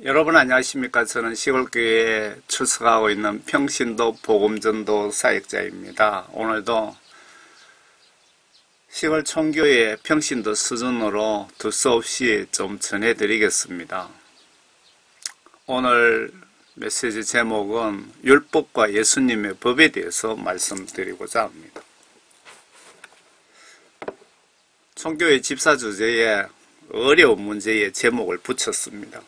여러분 안녕하십니까? 저는 시골교회에 출석하고 있는 평신도 복음전도 사역자입니다. 오늘도 시골 총교회 평신도 수준으로 두서없이 좀 전해드리겠습니다. 오늘 메시지 제목은 율법과 예수님의 법에 대해서 말씀드리고자 합니다. 총교회 집사 주제에 어려운 문제에 제목을 붙였습니다.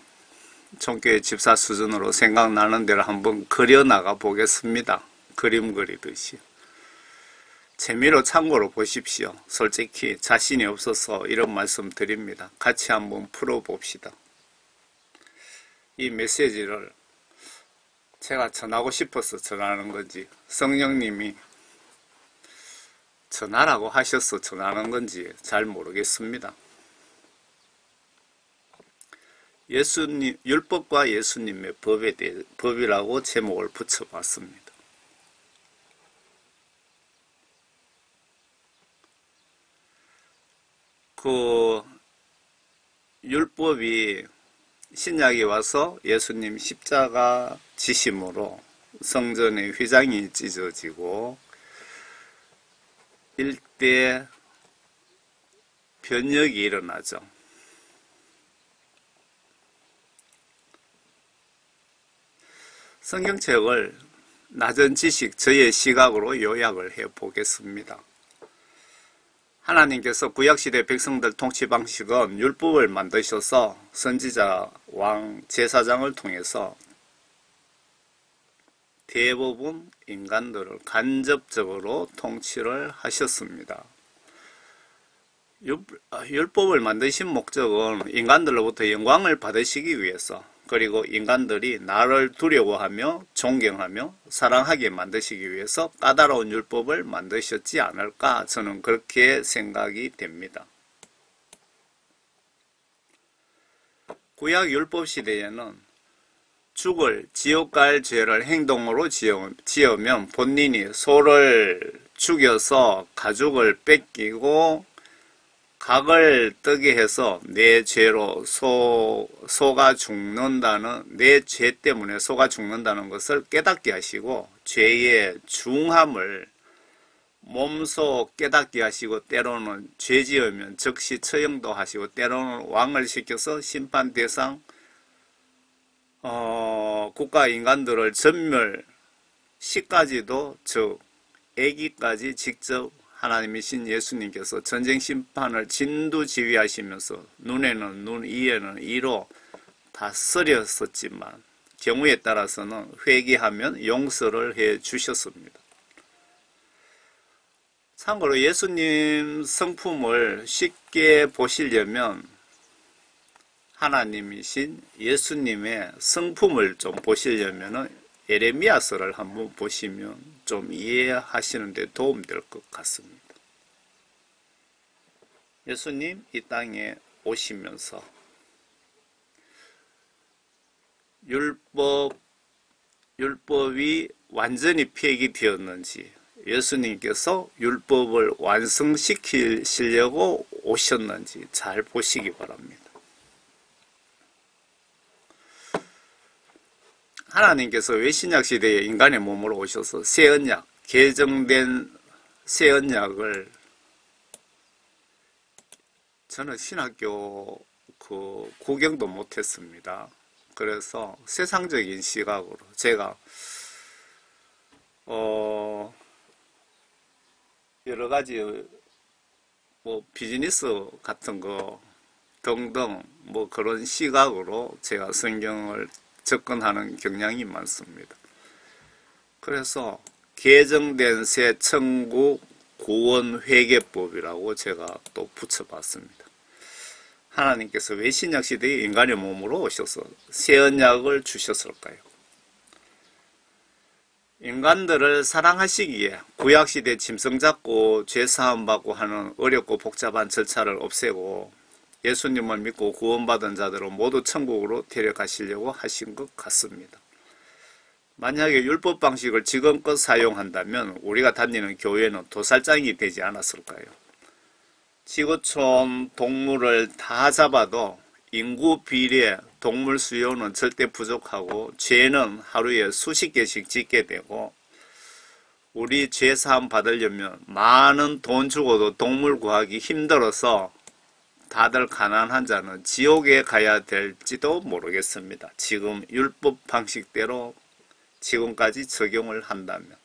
총교회 집사 수준으로 생각나는 대로 한번 그려나가 보겠습니다. 그림 그리듯이. 재미로 참고로 보십시오. 솔직히 자신이 없어서 이런 말씀 드립니다. 같이 한번 풀어봅시다. 이 메시지를 제가 전하고 싶어서 전하는 건지, 성령님이 전하라고 하셔서 전하는 건지 잘 모르겠습니다. 예수님, 율법과 예수님의 법에 대해, 법이라고 제목을 붙여봤습니다. 그 율법이 신약에 와서 예수님 십자가 지심으로 성전의 휘장이 찢어지고 일대 변혁이 일어나죠. 성경책을 낮은 지식, 저의 시각으로 요약을 해 보겠습니다. 하나님께서 구약시대 백성들 통치 방식은 율법을 만드셔서 선지자, 왕, 제사장을 통해서 대부분 인간들을 간접적으로 통치를 하셨습니다. 율법을 만드신 목적은 인간들로부터 영광을 받으시기 위해서, 그리고 인간들이 나를 두려워하며 존경하며 사랑하게 만드시기 위해서 까다로운 율법을 만드셨지 않을까, 저는 그렇게 생각이 됩니다. 구약 율법 시대에는 죽을 지옥 갈 죄를 행동으로 지으면 본인이 소를 죽여서 가죽을 뺏기고 각을 뜨게 해서 내 죄로 소가 죽는다는, 내 죄 때문에 소가 죽는다는 것을 깨닫게 하시고 죄의 중함을 몸소 깨닫게 하시고, 때로는 죄 지으면 즉시 처형도 하시고, 때로는 왕을 시켜서 심판 대상 국가 인간들을 전멸시까지도, 즉 애기까지 직접 하나님이신 예수님께서 전쟁 심판을 진두지휘하시면서 눈에는 눈, 이에는 이로 다 쓰렸었지만 경우에 따라서는 회개하면 용서를 해 주셨습니다. 참고로 예수님 성품을 쉽게 보시려면 하나님이신 예수님의 성품을 좀 보시려면 예레미야서를 한번 보시면 좀 이해하시는 데 도움될 것 같습니다. 예수님 이 땅에 오시면서 율법이 완전히 폐기되었는지, 예수님께서 율법을 완성시키시려고 오셨는지 잘 보시기 바랍니다. 하나님께서 왜 신약시대에 인간의 몸으로 오셔서 새언약, 개정된 새언약을, 저는 신학교 구경도 못했습니다. 그래서 세상적인 시각으로 제가 여러 가지 비즈니스 같은 거 등등 그런 시각으로 제가 성경을 접근하는 경향이 많습니다. 그래서 개정된 새 천국 구원 회개법이라고 제가 또 붙여봤습니다. 하나님께서 왜 신약시대에 인간의 몸으로 오셔서 새 언약을 주셨을까요? 인간들을 사랑하시기에 구약시대 짐승 잡고 죄사함 받고 하는 어렵고 복잡한 절차를 없애고 예수님을 믿고 구원받은 자들을 모두 천국으로 데려가시려고 하신 것 같습니다. 만약에 율법 방식을 지금껏 사용한다면 우리가 다니는 교회는 도살장이 되지 않았을까요? 지구촌 동물을 다 잡아도 인구 비례 동물 수요는 절대 부족하고 죄는 하루에 수십 개씩 짓게 되고 우리 죄 사함 받으려면 많은 돈 주고도 동물 구하기 힘들어서 다들 가난한 자는 지옥에 가야 될지도 모르겠습니다. 지금 율법 방식대로 지금까지 적용을 한다면.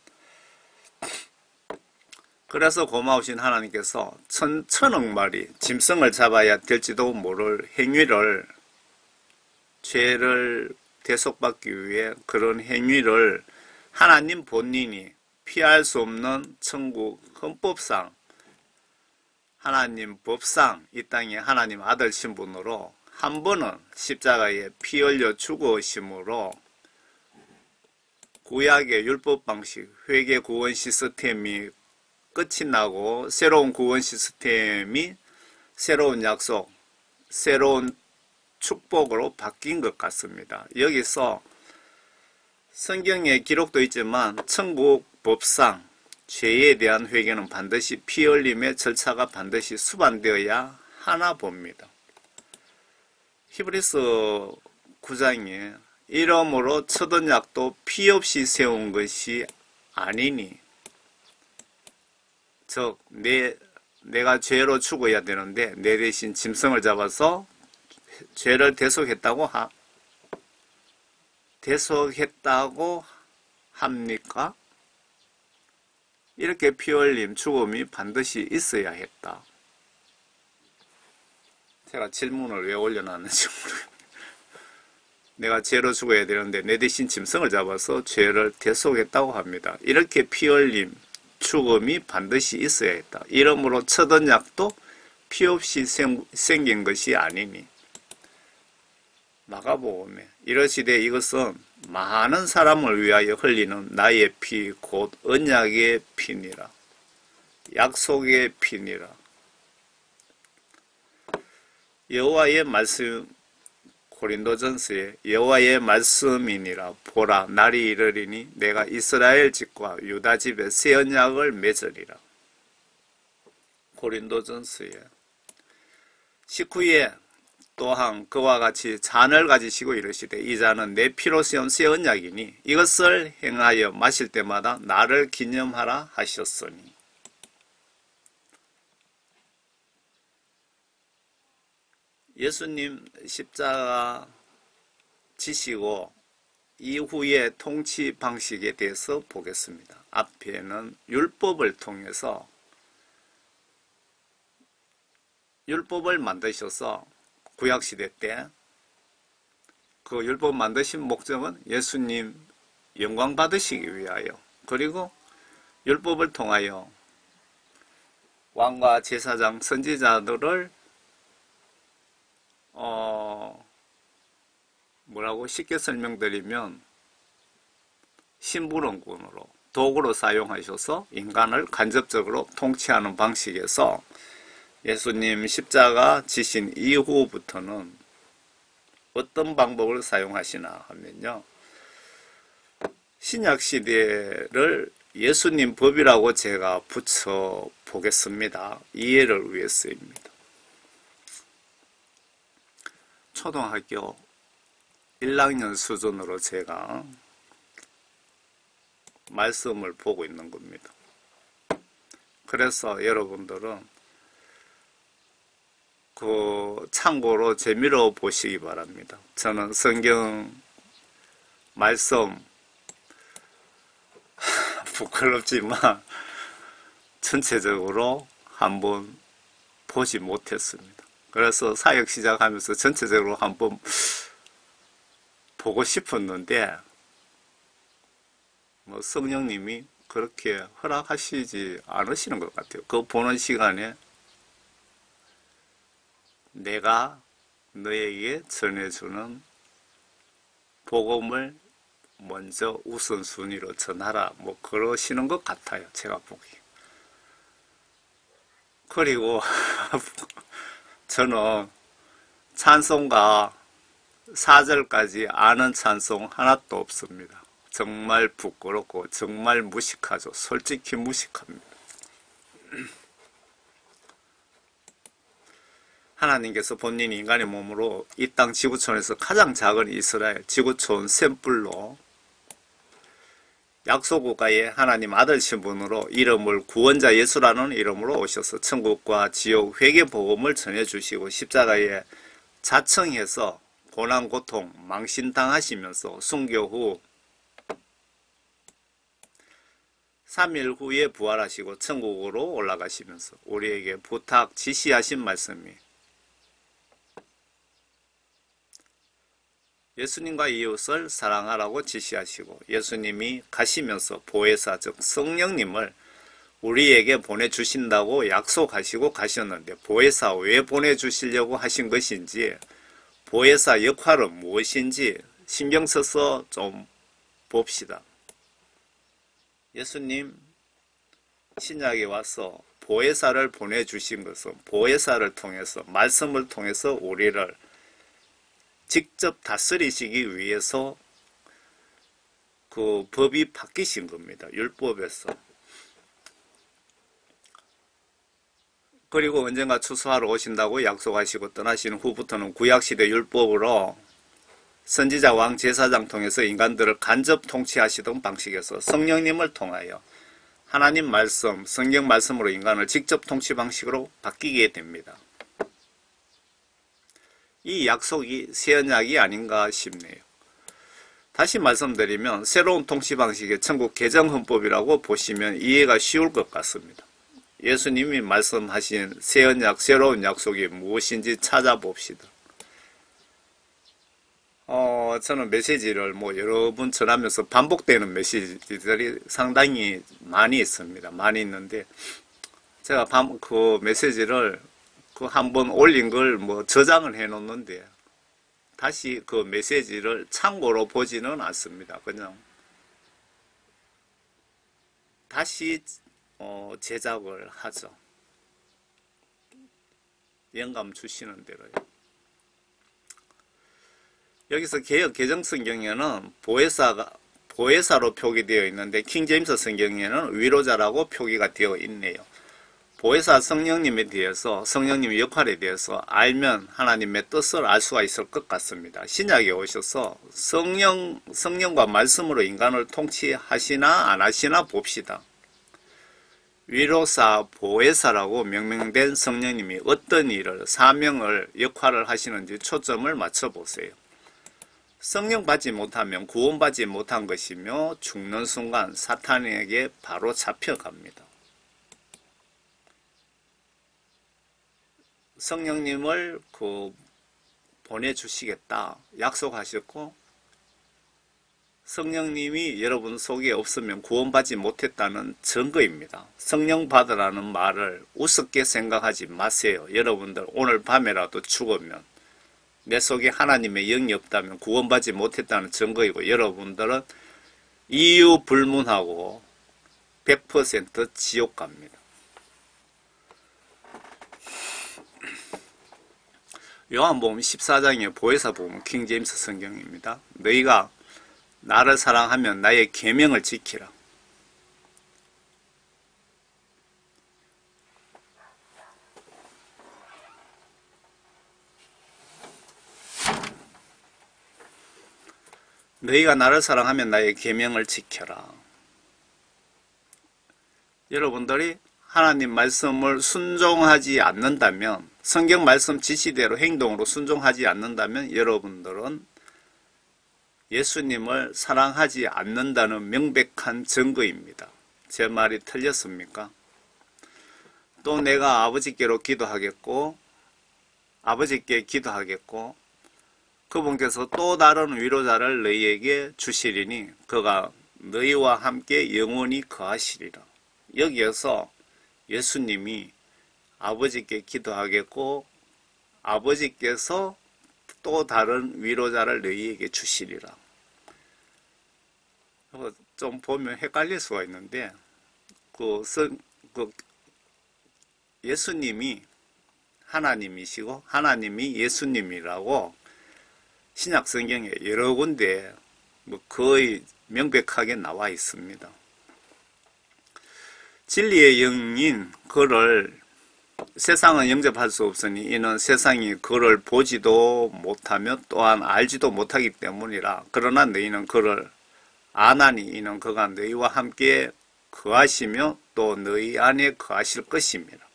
그래서 고마우신 하나님께서 천억 마리 짐승을 잡아야 될지도 모를 행위를, 죄를 대속받기 위해 그런 행위를 하나님 본인이 피할 수 없는 천국 헌법상, 하나님 법상 이 땅에 하나님 아들 신분으로 한 번은 십자가에 피 흘려 죽으심으로 구약의 율법 방식, 회개 구원 시스템이 끝이 나고 새로운 구원 시스템이 새로운 약속, 새로운 축복으로 바뀐 것 같습니다. 여기서 성경에 기록도 있지만 천국 법상 죄에 대한 회개는 반드시 피 흘림의 절차가 반드시 수반되어야 하나 봅니다. 히브리서 9장에 이러므로 첫 언약도 피 없이 세운 것이 아니니, 즉 내가 죄로 죽어야 되는데 내 대신 짐승을 잡아서 죄를 대속했다고 합니까? 이렇게 피 흘림, 죽음이 반드시 있어야 했다. 제가 질문을 왜 올려놨는지 모르겠네요. 내가 죄로 죽어야 되는데 내 대신 짐승을 잡아서 죄를 대속했다고 합니다. 이렇게 피 흘림, 죽음이 반드시 있어야 했다. 이러므로 첫 언약도 피 없이 생긴 것이 아니니. 마가복음에 이르시되 이것은 많은 사람을 위하여 흘리는 나의 피 곧 언약의 피니라. 약속의 피니라. 여호와의 말씀, 고린도전서에 여호와의 말씀이니라. 보라 날이 이르리니 내가 이스라엘 집과 유다 집에 새 언약을 맺으리라. 고린도전서에 19에 또한 그와 같이 잔을 가지시고 이르시되 이 잔은 내 피로 세운 새 언약이니 이것을 행하여 마실 때마다 나를 기념하라 하셨으니. 예수님 십자가 지시고 이후의 통치 방식에 대해서 보겠습니다. 앞에는 율법을 통해서 율법을 만드셔서 구약시대 때 그 율법 만드신 목적은 예수님 영광 받으시기 위하여, 그리고 율법을 통하여 왕과 제사장, 선지자들을 뭐라고 쉽게 설명드리면 심부름꾼으로, 도구로 사용하셔서 인간을 간접적으로 통치하는 방식에서 예수님 십자가 지신 이후부터는 어떤 방법을 사용하시나 하면요, 신약시대를 예수님 법이라고 제가 붙여보겠습니다. 이해를 위해서입니다. 초등학교 1학년 수준으로 제가 말씀을 보고 있는 겁니다. 그래서 여러분들은 참고로 재미로 보시기 바랍니다. 저는 성경 말씀 부끄럽지만 전체적으로 한번 보지 못했습니다. 그래서 사역 시작하면서 전체적으로 한번 보고 싶었는데 성령님이 그렇게 허락하시지 않으시는 것 같아요. 그 보는 시간에 내가 너에게 전해주는 복음을 먼저 우선순위로 전하라, 그러시는 것 같아요. 제가 보기. 그리고 저는 찬송가 4절까지 아는 찬송 하나도 없습니다. 정말 부끄럽고 정말 무식하죠. 솔직히 무식합니다. 하나님께서 본인이 인간의 몸으로 이 땅 지구촌에서 가장 작은 이스라엘 지구촌 샘플로 약소국가에 하나님 아들 신분으로 이름을 구원자 예수라는 이름으로 오셔서 천국과 지옥 회개 복음을 전해주시고 십자가에 자청해서 고난 고통 망신당하시면서 순교 후 3일 후에 부활하시고 천국으로 올라가시면서 우리에게 부탁 지시하신 말씀이 예수님과 이웃을 사랑하라고 지시하시고 예수님이 가시면서 보혜사 즉 성령님을 우리에게 보내주신다고 약속하시고 가셨는데 보혜사 왜 보내주시려고 하신 것인지 보혜사 역할은 무엇인지 신경 써서 좀 봅시다. 예수님 신약에 와서 보혜사를 보내주신 것은 보혜사를 통해서 말씀을 통해서 우리를 직접 다스리시기 위해서 그 법이 바뀌신 겁니다. 율법에서. 그리고 언젠가 추수하러 오신다고 약속하시고 떠나신 후부터는 구약시대 율법으로 선지자 왕 제사장 통해서 인간들을 간접 통치하시던 방식에서 성령님을 통하여 하나님 말씀, 성경 말씀으로 인간을 직접 통치 방식으로 바뀌게 됩니다. 이 약속이 새 언약이 아닌가 싶네요. 다시 말씀드리면 새로운 통치 방식의 천국 개정헌법이라고 보시면 이해가 쉬울 것 같습니다. 예수님이 말씀하신 새 언약, 새로운 약속이 무엇인지 찾아봅시다. 저는 메시지를 여러 번 전하면서 반복되는 메시지들이 상당히 많이 있습니다. 많이 있는데, 제가 그 메시지를 한번 올린 걸 저장을 해 놓는데, 다시 그 메시지를 참고로 보지는 않습니다. 그냥, 다시, 제작을 하죠. 영감 주시는 대로요. 여기서 개역 개정 성경에는 보혜사로 표기되어 있는데 킹제임스 성경에는 위로자라고 표기가 되어 있네요. 보혜사 성령님에 대해서 성령님의 역할에 대해서 알면 하나님의 뜻을 알 수가 있을 것 같습니다. 신약에 오셔서 성령과 말씀으로 인간을 통치하시나 안 하시나 봅시다. 위로사, 보혜사라고 명명된 성령님이 어떤 일을, 사명을, 역할을 하시는지 초점을 맞춰보세요. 성령 받지 못하면 구원받지 못한 것이며 죽는 순간 사탄에게 바로 잡혀갑니다. 성령님을 보내주시겠다 약속하셨고 성령님이 여러분 속에 없으면 구원받지 못했다는 증거입니다. 성령 받으라는 말을 우습게 생각하지 마세요. 여러분들 오늘 밤에라도 죽으면 내 속에 하나님의 영이 없다면 구원받지 못했다는 증거이고 여러분들은 이유 불문하고 100% 지옥 갑니다. 요한복음 14장의 보혜사 복음은 킹제임스 성경입니다. 너희가 나를 사랑하면 나의 계명을 지키라. 너희가 나를 사랑하면 나의 계명을 지켜라. 여러분들이 하나님 말씀을 순종하지 않는다면 성경 말씀 지시대로 행동으로 순종하지 않는다면 여러분들은 예수님을 사랑하지 않는다는 명백한 증거입니다. 제 말이 틀렸습니까? 또 내가 아버지께로 기도하겠고 아버지께 기도하겠고 그분께서 또 다른 위로자를 너희에게 주시리니 그가 너희와 함께 영원히 거하시리라. 여기에서 예수님이 아버지께 기도하겠고 아버지께서 또 다른 위로자를 너희에게 주시리라. 좀 보면 헷갈릴 수가 있는데 예수님이 하나님이시고 하나님이 예수님이라고 신약 성경에 여러 군데 거의 명백하게 나와 있습니다. 진리의 영인 그를 세상은 영접할 수 없으니 이는 세상이 그를 보지도 못하며 또한 알지도 못하기 때문이라. 그러나 너희는 그를 아나니 이는 그가 너희와 함께 거하시며 또 너희 안에 거하실 것입니다.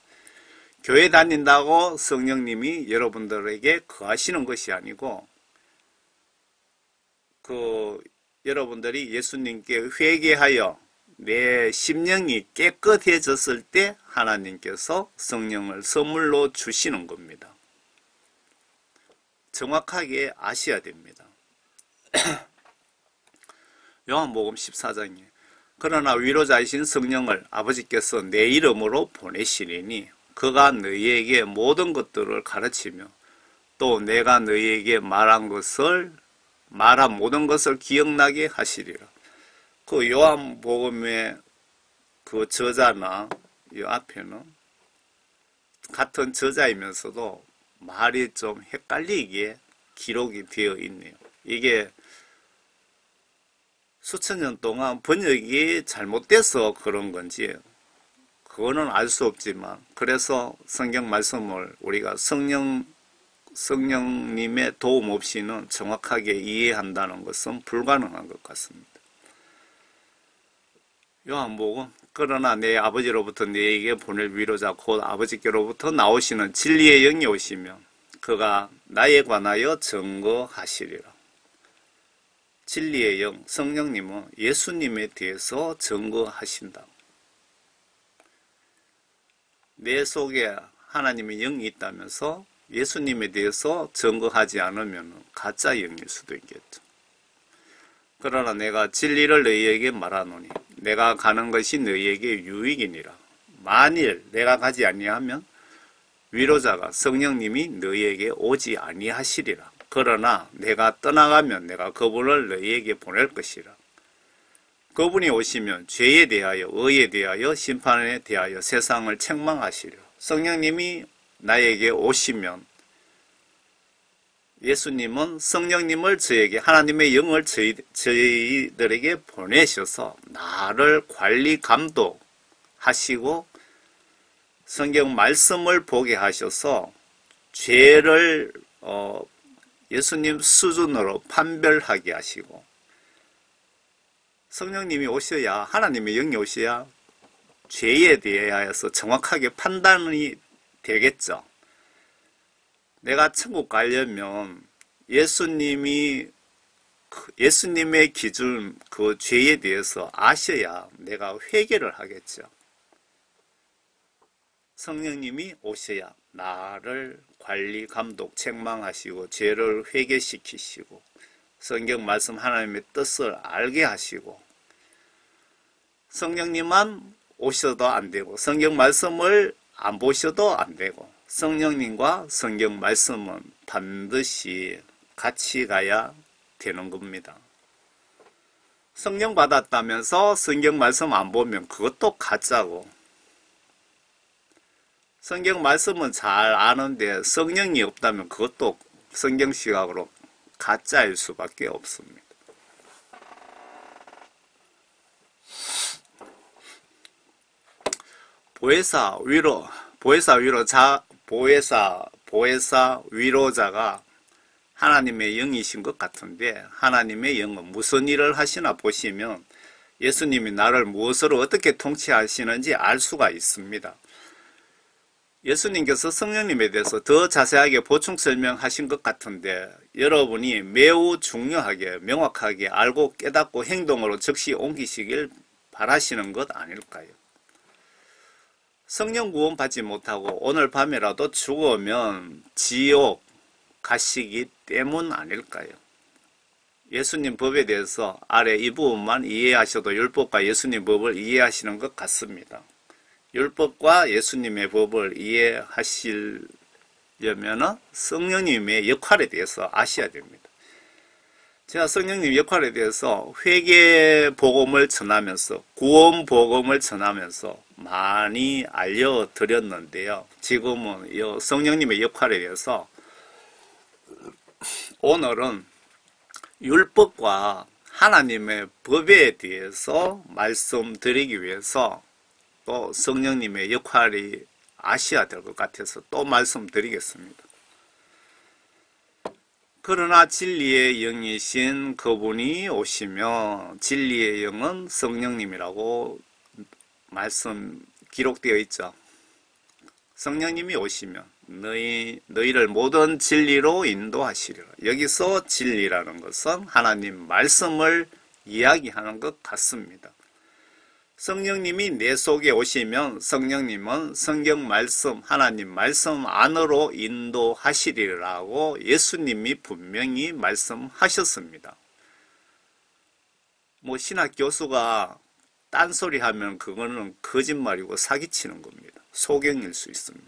교회 다닌다고 성령님이 여러분들에게 거하시는 것이 아니고 여러분들이 예수님께 회개하여 내 심령이 깨끗해졌을 때 하나님께서 성령을 선물로 주시는 겁니다. 정확하게 아셔야 됩니다. 요한복음 14장에 그러나 위로자이신 성령을 아버지께서 내 이름으로 보내시리니 그가 너희에게 모든 것들을 가르치며 또 내가 너희에게 말한 모든 것을 기억나게 하시리라. 그 요한복음의 그 저자나 이 앞에는 같은 저자이면서도 말이 좀 헷갈리게 기록이 되어 있네요. 이게 수천 년 동안 번역이 잘못돼서 그런 건지 그거는 알 수 없지만 그래서 성경 말씀을 우리가 성령님의 도움 없이는 정확하게 이해한다는 것은 불가능한 것 같습니다. 요한복음 그러나 내 아버지로부터 너에게 보낼 위로자 곧 아버지께로부터 나오시는 진리의 영이 오시면 그가 나에 관하여 증거하시리라. 진리의 영, 성령님은 예수님에 대해서 증거하신다. 내 속에 하나님의 영이 있다면서 예수님에 대해서 증거하지 않으면 가짜 영일 수도 있겠죠. 그러나 내가 진리를 너희에게 말하노니 내가 가는 것이 너희에게 유익이니라. 만일 내가 가지 아니하면 위로자가 성령님이 너희에게 오지 아니하시리라. 그러나 내가 떠나가면 내가 그분을 너희에게 보낼 것이라. 그분이 오시면 죄에 대하여 의에 대하여 심판에 대하여 세상을 책망하시리라. 성령님이 나에게 오시면 예수님은 성령님을 저에게 하나님의 영을 저희들에게 보내셔서 나를 관리 감독하시고 성경 말씀을 보게 하셔서 죄를 예수님 수준으로 판별하게 하시고 성령님이 오셔야 하나님의 영이 오셔야 죄에 대하여서 정확하게 판단이 되겠죠. 내가 천국 가려면 예수님의 기준 그 죄에 대해서 아셔야 내가 회개를 하겠죠. 성령님이 오셔야 나를 관리, 감독, 책망하시고 죄를 회개시키시고 성경 말씀 하나님의 뜻을 알게 하시고 성령님만 오셔도 안 되고 성경 말씀을 안 보셔도 안 되고 성령님과 성경 말씀은 반드시 같이 가야 되는 겁니다. 성령 받았다면서 성경 말씀 안 보면 그것도 가짜고 성경 말씀은 잘 아는데 성령이 없다면 그것도 성경 시각으로 가짜일 수밖에 없습니다. 보혜사 위로자가 하나님의 영이신 것 같은데 하나님의 영은 무슨 일을 하시나 보시면 예수님이 나를 무엇으로 어떻게 통치하시는지 알 수가 있습니다. 예수님께서 성령님에 대해서 더 자세하게 보충 설명하신 것 같은데 여러분이 매우 중요하게 명확하게 알고 깨닫고 행동으로 즉시 옮기시길 바라시는 것 아닐까요? 성령 구원 받지 못하고 오늘 밤에라도 죽으면 지옥 가시기 때문 아닐까요? 예수님 법에 대해서 아래 이 부분만 이해하셔도 율법과 예수님 법을 이해하시는 것 같습니다. 율법과 예수님의 법을 이해하시려면 성령님의 역할에 대해서 아셔야 됩니다. 제가 성령님 역할에 대해서 회개 복음을 전하면서 구원 복음을 전하면서 많이 알려드렸는데요. 지금은 이 성령님의 역할에 대해서 오늘은 율법과 하나님의 법에 대해서 말씀드리기 위해서 또 성령님의 역할이 아셔야 될 것 같아서 또 말씀드리겠습니다. 그러나 진리의 영이신 그분이 오시면, 진리의 영은 성령님이라고 기록되어 있죠. 성령님이 오시면 너희를 모든 진리로 인도하시리라. 여기서 진리라는 것은 하나님 말씀을 이야기하는 것 같습니다. 성령님이 내 속에 오시면 성령님은 성경 말씀, 하나님 말씀 안으로 인도하시리라고 예수님이 분명히 말씀하셨습니다. 신학 교수가 딴소리 하면 그거는 거짓말이고 사기치는 겁니다. 소경일 수 있습니다.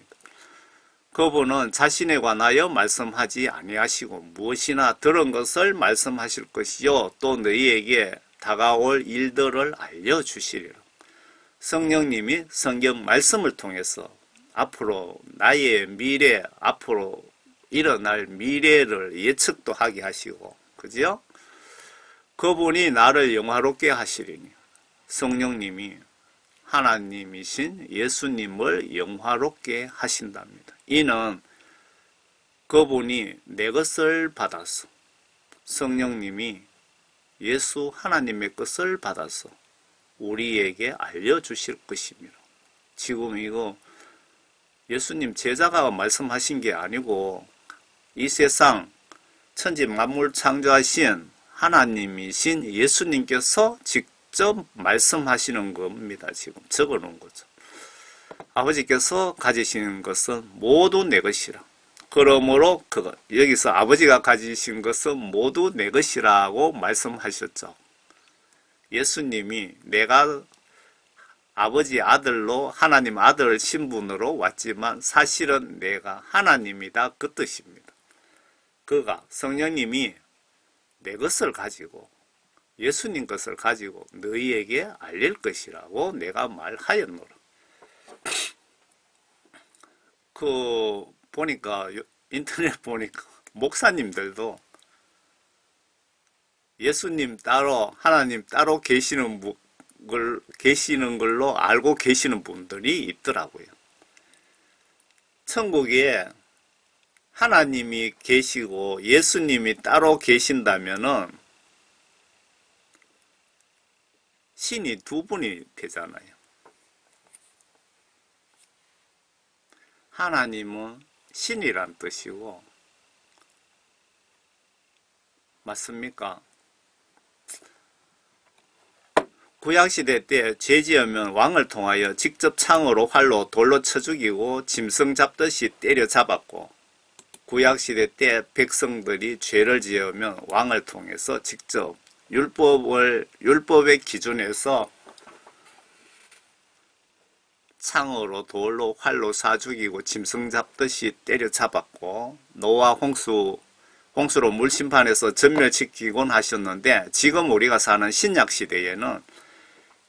그분은 자신에 관하여 말씀하지 아니하시고 무엇이나 들은 것을 말씀하실 것이요 또 너희에게 다가올 일들을 알려주시리라. 성령님이 성경 말씀을 통해서 앞으로 나의 미래, 앞으로 일어날 미래를 예측도 하게 하시고, 그죠? 그분이 나를 영화롭게 하시리니 성령님이 하나님이신 예수님을 영화롭게 하신답니다. 이는 그분이 내 것을 받아서, 성령님이 예수 하나님의 것을 받아서 우리에게 알려주실 것입니다. 지금 이거 예수님 제자가 말씀하신 게 아니고 이 세상 천지 만물 창조하신 하나님이신 예수님께서 직접 말씀하시는 겁니다. 지금 적어 놓은 거죠. 아버지께서 가지시는 것은 모두 내 것이라. 그러므로 여기서 아버지가 가지신 것은 모두 내 것이라고 말씀하셨죠. 예수님이 내가 아버지 아들로 하나님 아들 신분으로 왔지만 사실은 내가 하나님이다, 그 뜻입니다. 그가 성령님이 내 것을 가지고 예수님 것을 가지고 너희에게 알릴 것이라고 내가 말하였노라. 보니까 인터넷 보니까 목사님들도 예수님 따로 하나님 따로 계시는 걸로 알고 계시는 분들이 있더라고요. 천국에 하나님이 계시고 예수님이 따로 계신다면은 신이 두 분이 되잖아요. 하나님은 신이란 뜻이고, 맞습니까? 구약시대 때 죄지으면 왕을 통하여 직접 창으로 활로 돌로 쳐 죽이고 짐승 잡듯이 때려 잡았고, 구약시대 때 백성들이 죄를 지으면 왕을 통해서 직접 율법의 기준에서 창으로 돌로 활로 사 죽이고 짐승 잡듯이 때려 잡았고, 노아 홍수로 물 심판해서 전멸시키곤 하셨는데, 지금 우리가 사는 신약 시대에는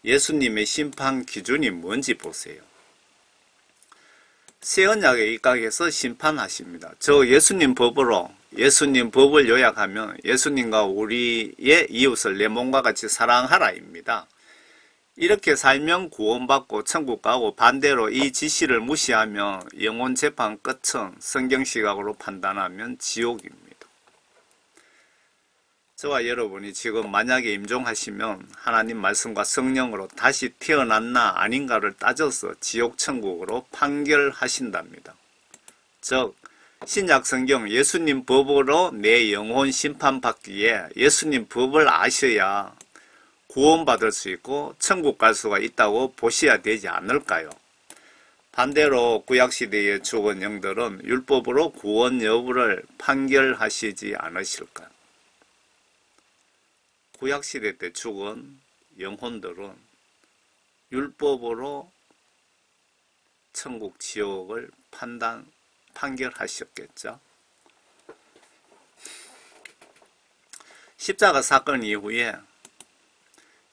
예수님의 심판 기준이 뭔지 보세요. 새 언약에 입각해서 심판하십니다. 예수님 법을 요약하면 예수님과 우리의 이웃을 내 몸과 같이 사랑하라입니다. 이렇게 살면 구원받고 천국 가고, 반대로 이 지시를 무시하면 영혼 재판 끝은 성경 시각으로 판단하면 지옥입니다. 저와 여러분이 지금 만약에 임종하시면 하나님 말씀과 성령으로 다시 태어났나 아닌가를 따져서 지옥 천국으로 판결하신답니다. 즉 신약 성경 예수님 법으로 내 영혼 심판받기에 예수님 법을 아셔야 구원받을 수 있고 천국 갈 수가 있다고 보셔야 되지 않을까요? 반대로 구약시대의 죽은 영들은 율법으로 구원 여부를 판결하시지 않으실까요? 구약시대 때 죽은 영혼들은 율법으로 천국 지옥을 판결하셨겠죠. 십자가 사건 이후에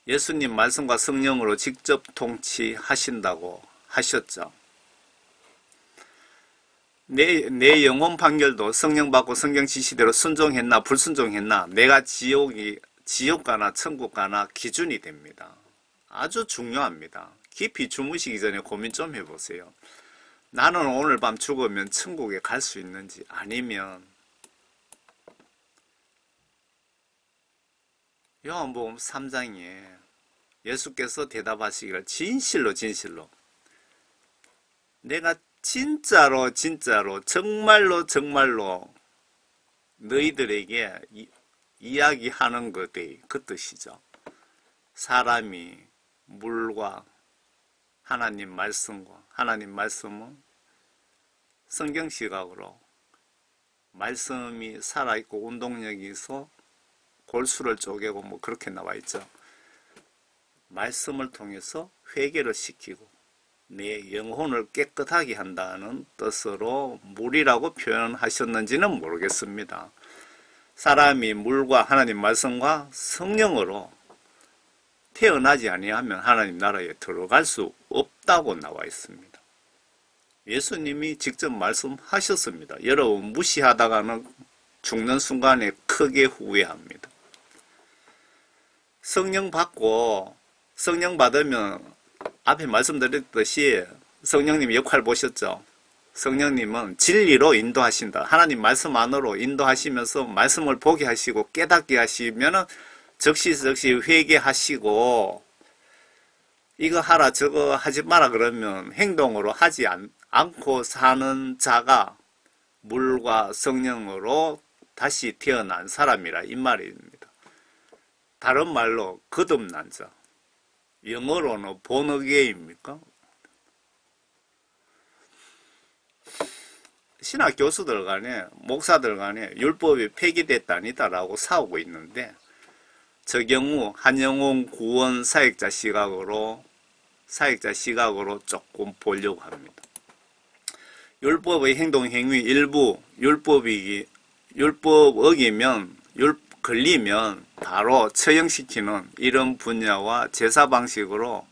예수님 말씀과 성령으로 직접 통치하신다고 하셨죠. 내 영혼 판결도 성령 받고 성경 지시대로 순종했나 불순종했나, 내가 지옥 가나 천국 가나 기준이 됩니다. 아주 중요합니다. 깊이 주무시기 전에 고민 좀 해보세요. 나는 오늘 밤 죽으면 천국에 갈 수 있는지, 아니면 요한복음 3장에 예수께서 대답하시기를 진실로 진실로 내가 진짜로 정말로 너희들에게 이야기하는 것이 그 뜻이죠. 사람이 물과 하나님 말씀은 성경 시각으로 말씀이 살아있고 운동력이 있어 골수를 쪼개고 뭐 그렇게 나와 있죠. 말씀을 통해서 회개를 시키고 내 영혼을 깨끗하게 한다는 뜻으로 물이라고 표현하셨는지는 모르겠습니다. 사람이 물과 하나님 말씀과 성령으로 태어나지 아니하면 하나님 나라에 들어갈 수 없다고 나와 있습니다. 예수님이 직접 말씀하셨습니다. 여러분 무시하다가는 죽는 순간에 크게 후회합니다. 성령 받으면 앞에 말씀드렸듯이 성령님 역할 보셨죠? 성령님은 진리로 인도하신다. 하나님 말씀 안으로 인도하시면서 말씀을 보게 하시고 깨닫게 하시면은 즉시 회개하시고 이거 하라 저거 하지 마라 그러면 행동으로 하지 않고 사는 자가 물과 성령으로 다시 태어난 사람이라 이 말입니다. 다른 말로 거듭난 자. 영어로는 본어게인입니까? 신학 교수들 간에 목사들 간에 율법이 폐기됐다니다라고 싸우고 있는데 저 경우 한영웅 구원 사역자 시각으로 조금 보려고 합니다. 율법의 행동 행위 일부 율법 어기면 걸리면 바로 처형시키는 이런 분야와 제사 방식으로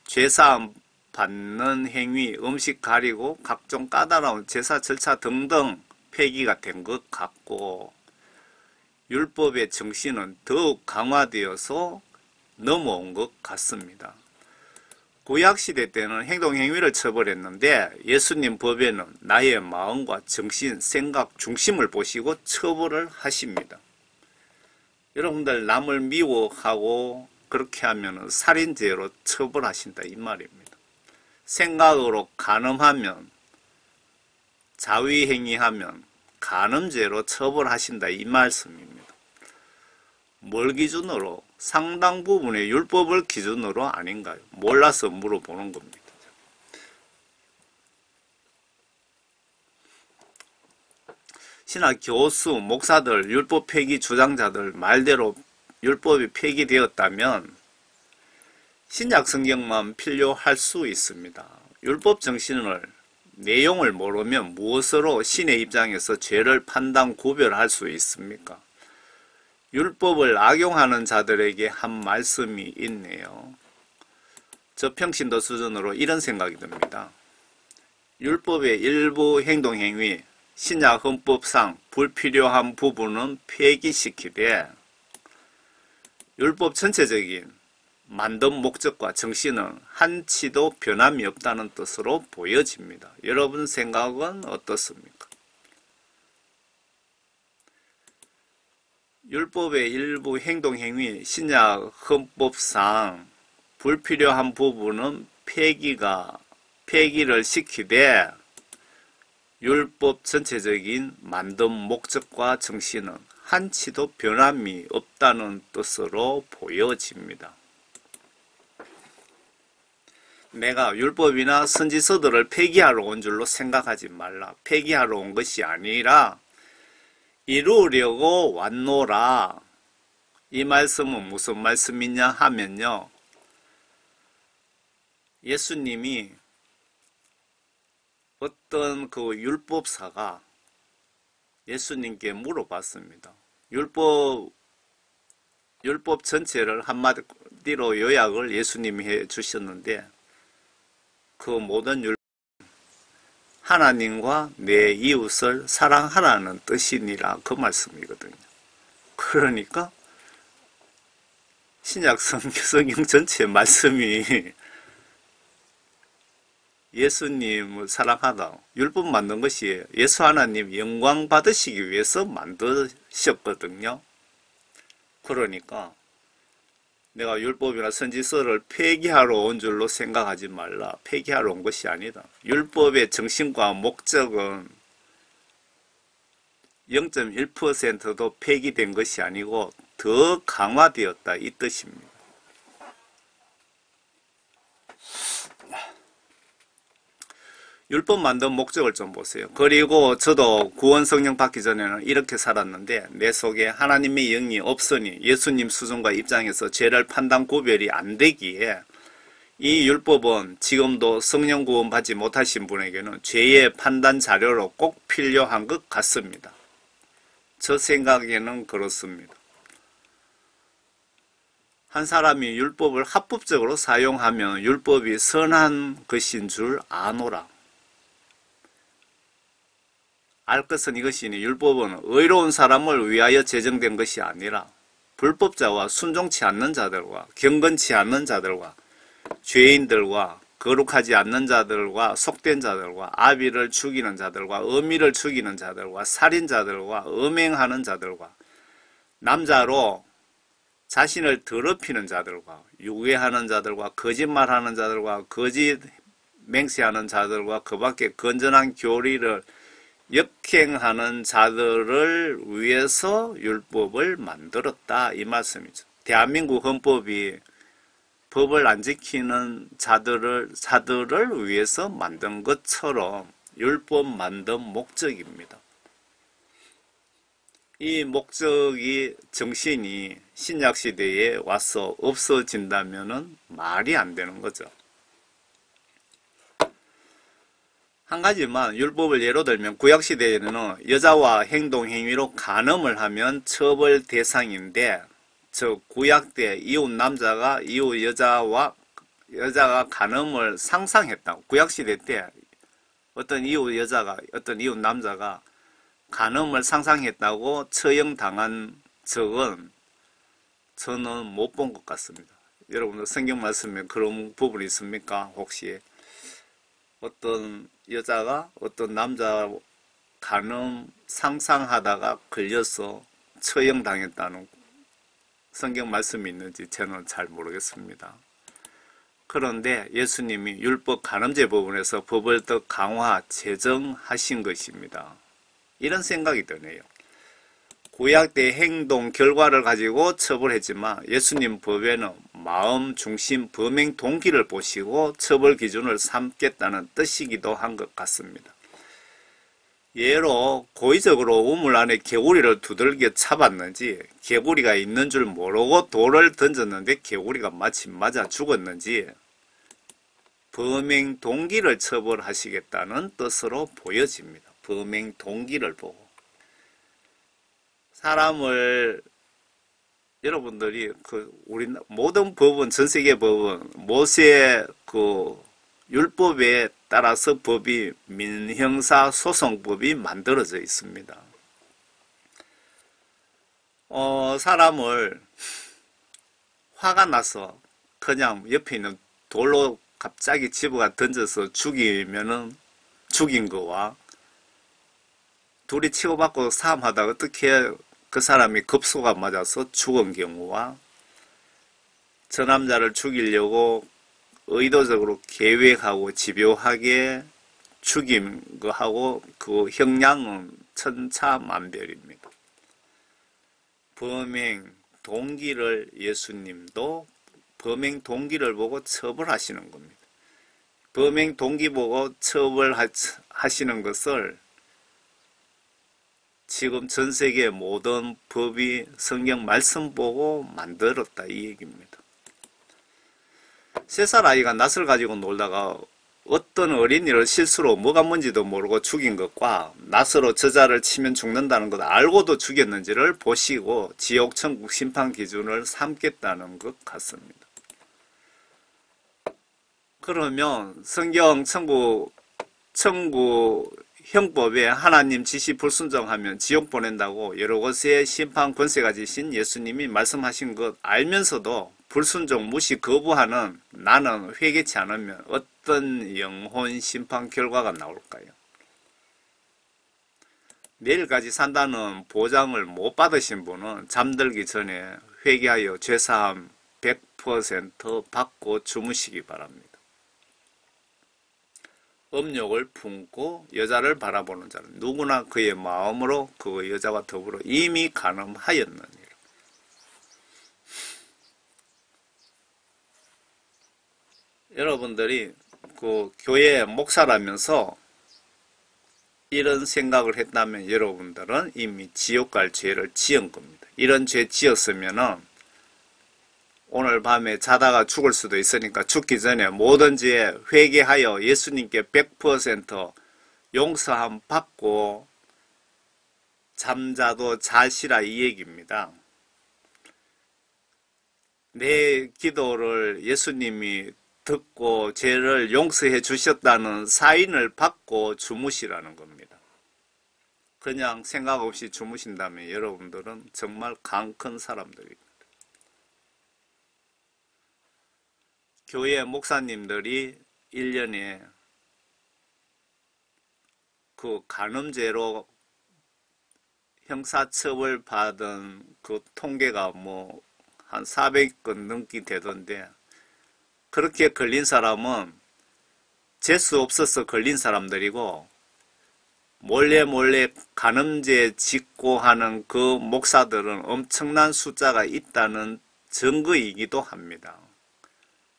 죄사함 받는 행위, 음식 가리고 각종 까다로운 제사 절차 등등 폐기가 된 것 같고 율법의 정신은 더욱 강화되어서 넘어온 것 같습니다. 구약시대 때는 행동행위를 처벌했는데 예수님 법에는 나의 마음과 정신, 생각 중심을 보시고 처벌을 하십니다. 여러분들 남을 미워하고 그렇게 하면 살인죄로 처벌하신다 이 말입니다. 생각으로 간음하면 자위행위하면 간음죄로 처벌하신다 이 말씀입니다. 뭘 기준으로? 상당 부분의 율법을 기준으로 아닌가요? 몰라서 물어보는 겁니다. 신학 교수, 목사들, 율법 폐기 주장자들 말대로 율법이 폐기되었다면 신약 성경만 필요할 수 있습니다. 율법 정신을 내용을 모르면 무엇으로 신의 입장에서 죄를 판단 구별할 수 있습니까? 율법을 악용하는 자들에게 한 말씀이 있네요. 저평신도 수준으로 이런 생각이 듭니다. 율법의 일부 행동행위, 신약 헌법상 불필요한 부분은 폐기시키되 율법 전체적인 만든 목적과 정신은 한치도 변함이 없다는 뜻으로 보여집니다. 여러분 생각은 어떻습니까? 율법의 일부 행동행위, 신약 헌법상 불필요한 부분은 폐기를 시키되 율법 전체적인 만든 목적과 정신은 한치도 변함이 없다는 뜻으로 보여집니다. 내가 율법이나 선지서들을 폐기하러 온 줄로 생각하지 말라. 폐기하러 온 것이 아니라 이루려고 왔노라. 이 말씀은 무슨 말씀이냐 하면요. 예수님이 어떤 그 율법사가 예수님께 물어봤습니다. 율법 전체를 한마디로 요약을 예수님이 해 주셨는데 그 모든 율법 하나님과 내 이웃을 사랑하라는 뜻이니라 그 말씀이거든요. 그러니까 신약 성경 전체 말씀이 예수님을 사랑하다. 율법 만든 것이 예수 하나님 영광 받으시기 위해서 만드셨거든요. 그러니까 내가 율법이나 선지서를 폐기하러 온 줄로 생각하지 말라. 폐기하러 온 것이 아니다. 율법의 정신과 목적은 0.1%도 폐기된 것이 아니고 더 강화되었다 이 뜻입니다. 율법 만든 목적을 좀 보세요. 그리고 저도 구원 성령 받기 전에는 이렇게 살았는데 내 속에 하나님의 영이 없으니 예수님 수준과 입장에서 죄를 판단 구별이 안 되기에 이 율법은 지금도 성령 구원 받지 못하신 분에게는 죄의 판단 자료로 꼭 필요한 것 같습니다. 저 생각에는 그렇습니다. 한 사람이 율법을 합법적으로 사용하면 율법이 선한 것인 줄 아노라. 알 것은 이것이니 율법은 의로운 사람을 위하여 제정된 것이 아니라 불법자와 순종치 않는 자들과 경건치 않는 자들과 죄인들과 거룩하지 않는 자들과 속된 자들과 아비를 죽이는 자들과 어미를 죽이는 자들과 살인자들과 음행하는 자들과 남자로 자신을 더럽히는 자들과 유괴하는 자들과 거짓말하는 자들과 거짓 맹세하는 자들과 그 밖에 건전한 교리를 역행하는 자들을 위해서 율법을 만들었다 이 말씀이죠. 대한민국 헌법이 법을 안 지키는 자들을 위해서 만든 것처럼 율법 만든 목적입니다. 이 목적이 정신이 신약시대에 와서 없어진다면 말이 안 되는 거죠. 한 가지만 율법을 예로 들면 구약시대에는 여자와 행동행위로 간음을 하면 처벌 대상인데 저 구약 때 이웃 남자가 이웃 여자가 간음을 상상했다고. 구약시대 때 어떤 이웃 여자가 어떤 이웃 남자가 간음을 상상했다고 처형당한 적은 저는 못 본 것 같습니다. 여러분들 성경 말씀에 그런 부분이 있습니까? 혹시 어떤 여자가 어떤 남자 간음 상상하다가 걸려서 처형당했다는 성경 말씀이 있는지 저는 잘 모르겠습니다. 그런데 예수님이 율법 간음죄 부분에서 법을 더 강화, 제정하신 것입니다. 이런 생각이 드네요. 구약 때 행동 결과를 가지고 처벌했지만 예수님 법에는 마음 중심 범행 동기를 보시고 처벌 기준을 삼겠다는 뜻이기도 한 것 같습니다. 예로 고의적으로 우물 안에 개구리를 두들겨 잡았는지 개구리가 있는 줄 모르고 돌을 던졌는데 개구리가 마침 맞아 죽었는지 범행 동기를 처벌하시겠다는 뜻으로 보여집니다. 범행 동기를 보고 사람을 여러분들이 우리 모든 법은 전 세계 법은 모세의 율법에 따라서 법이 민형사 소송법이 만들어져 있습니다. 사람을 화가 나서 그냥 옆에 있는 돌로 갑자기 집어가 던져서 죽이면은 죽인 거와 둘이 치고받고 싸움하다가 어떻게 그 사람이 급소가 맞아서 죽은 경우와 저 남자를 죽이려고 의도적으로 계획하고 집요하게 죽인 거하고 그 형량은 천차만별입니다. 범행 동기를 예수님도 범행 동기를 보고 처벌하시는 겁니다. 범행 동기 보고 처벌하시는 것을 지금 전 세계 모든 법이 성경 말씀 보고 만들었다 이 얘기입니다. 3살 아이가 낫을 가지고 놀다가 어떤 어린이를 실수로 뭐가 뭔지도 모르고 죽인 것과 낫으로 저자를 치면 죽는다는 것 알고도 죽였는지를 보시고 지옥 천국 심판 기준을 삼겠다는 것 같습니다. 그러면 성경 천국 형법에 하나님 지시 불순종하면 지옥 보낸다고 여러 곳에 심판 권세가 지신 예수님이 말씀하신 것 알면서도 불순종 무시 거부하는 나는 회개치 않으면 어떤 영혼 심판 결과가 나올까요? 내일까지 산다는 보장을 못 받으신 분은 잠들기 전에 회개하여 죄사함 100% 받고 주무시기 바랍니다. 음욕을 품고 여자를 바라보는 자는 누구나 그의 마음으로 그 여자와 더불어 이미 간음하였느니라. 여러분들이 그 교회 목사라면서 이런 생각을 했다면 여러분들은 이미 지옥 갈 죄를 지은 겁니다. 이런 죄 지었으면은 오늘 밤에 자다가 죽을 수도 있으니까 죽기 전에 뭐든지 회개하여 예수님께 100% 용서함 받고 잠자도 자시라 이 얘기입니다. 내 기도를 예수님이 듣고 죄를 용서해 주셨다는 사인을 받고 주무시라는 겁니다. 그냥 생각 없이 주무신다면 여러분들은 정말 강 큰 사람들입니다. 교회 목사님들이 1년에 그 간음죄로 형사처벌 받은 그 통계가 뭐 한 400건 넘게 되던데 그렇게 걸린 사람은 재수 없어서 걸린 사람들이고 몰래 간음죄 짓고 하는 그 목사들은 엄청난 숫자가 있다는 증거이기도 합니다.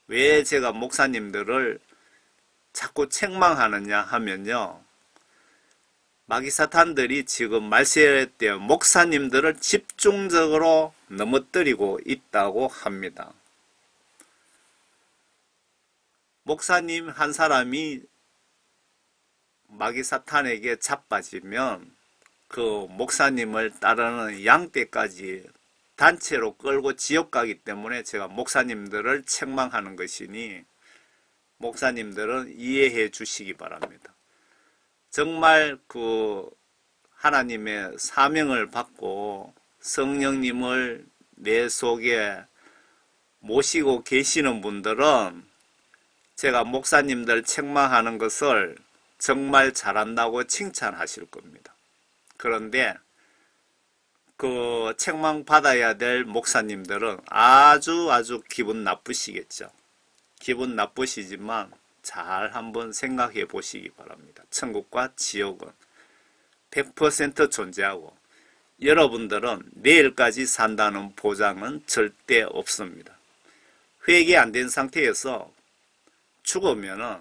왜 제가 목사님들을 자꾸 책망하느냐 하면요. 마귀사탄들이 지금 말세 때 목사님들을 집중적으로 넘어뜨리고 있다고 합니다. 목사님 한 사람이 마귀사탄에게 자빠지면 그 목사님을 따르는 양떼까지 단체로 끌고 지옥 가기 때문에 제가 목사님들을 책망하는 것이니 목사님들은 이해해 주시기 바랍니다. 정말 그 하나님의 사명을 받고 성령님을 내 속에 모시고 계시는 분들은 제가 목사님들 책망하는 것을 정말 잘한다고 칭찬하실 겁니다. 그런데 그 책망 받아야 될 목사님들은 아주 기분 나쁘시겠죠. 기분 나쁘시지만 잘 한번 생각해 보시기 바랍니다. 천국과 지옥은 100% 존재하고 여러분들은 내일까지 산다는 보장은 절대 없습니다. 회개 안 된 상태에서 죽으면은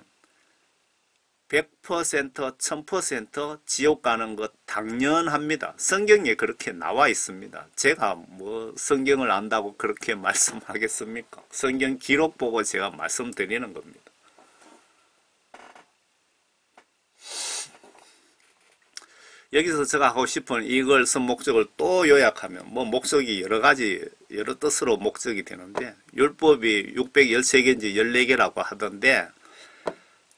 100%, 1000% 지옥 가는 것 당연합니다. 성경에 그렇게 나와 있습니다. 제가 뭐 성경을 안다고 그렇게 말씀하겠습니까? 성경 기록 보고 제가 말씀드리는 겁니다. 여기서 제가 하고 싶은 이걸 쓴 목적을 또 요약하면 뭐 목적이 여러 가지 여러 뜻으로 목적이 되는데 율법이 613개인지 14개라고 하던데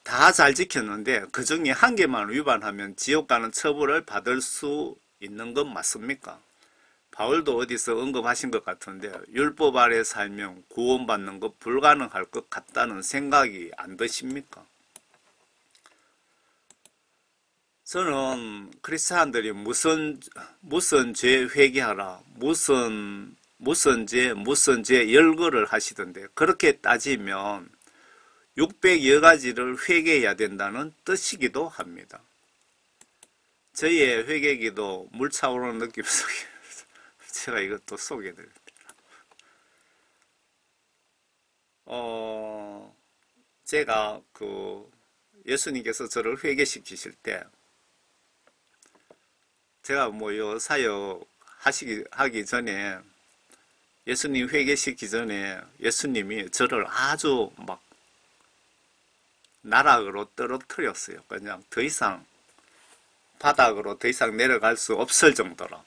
다 잘 지켰는데 그 중에 한 개만 위반하면 지옥 가는 처벌을 받을 수 있는 건 맞습니까? 바울도 어디서 언급하신 것 같은데 율법 아래 살면 구원받는 것 불가능할 것 같다는 생각이 안 드십니까? 저는 크리스찬들이 무슨 죄 회개하라 무슨 죄 열거를 하시던데 그렇게 따지면 600여 가지를 회개해야 된다는 뜻이기도 합니다. 저희의 회개기도 물 차오르는 느낌 속에 제가 이것도 소개해드립니다. 제가 예수님께서 저를 회개시키실 때 제가 요 사역 하기 전에 예수님 회개시키기 전에 예수님이 저를 아주 막 나락으로 떨어뜨렸어요. 그냥 더 이상 바닥으로 더 이상 내려갈 수 없을 정도로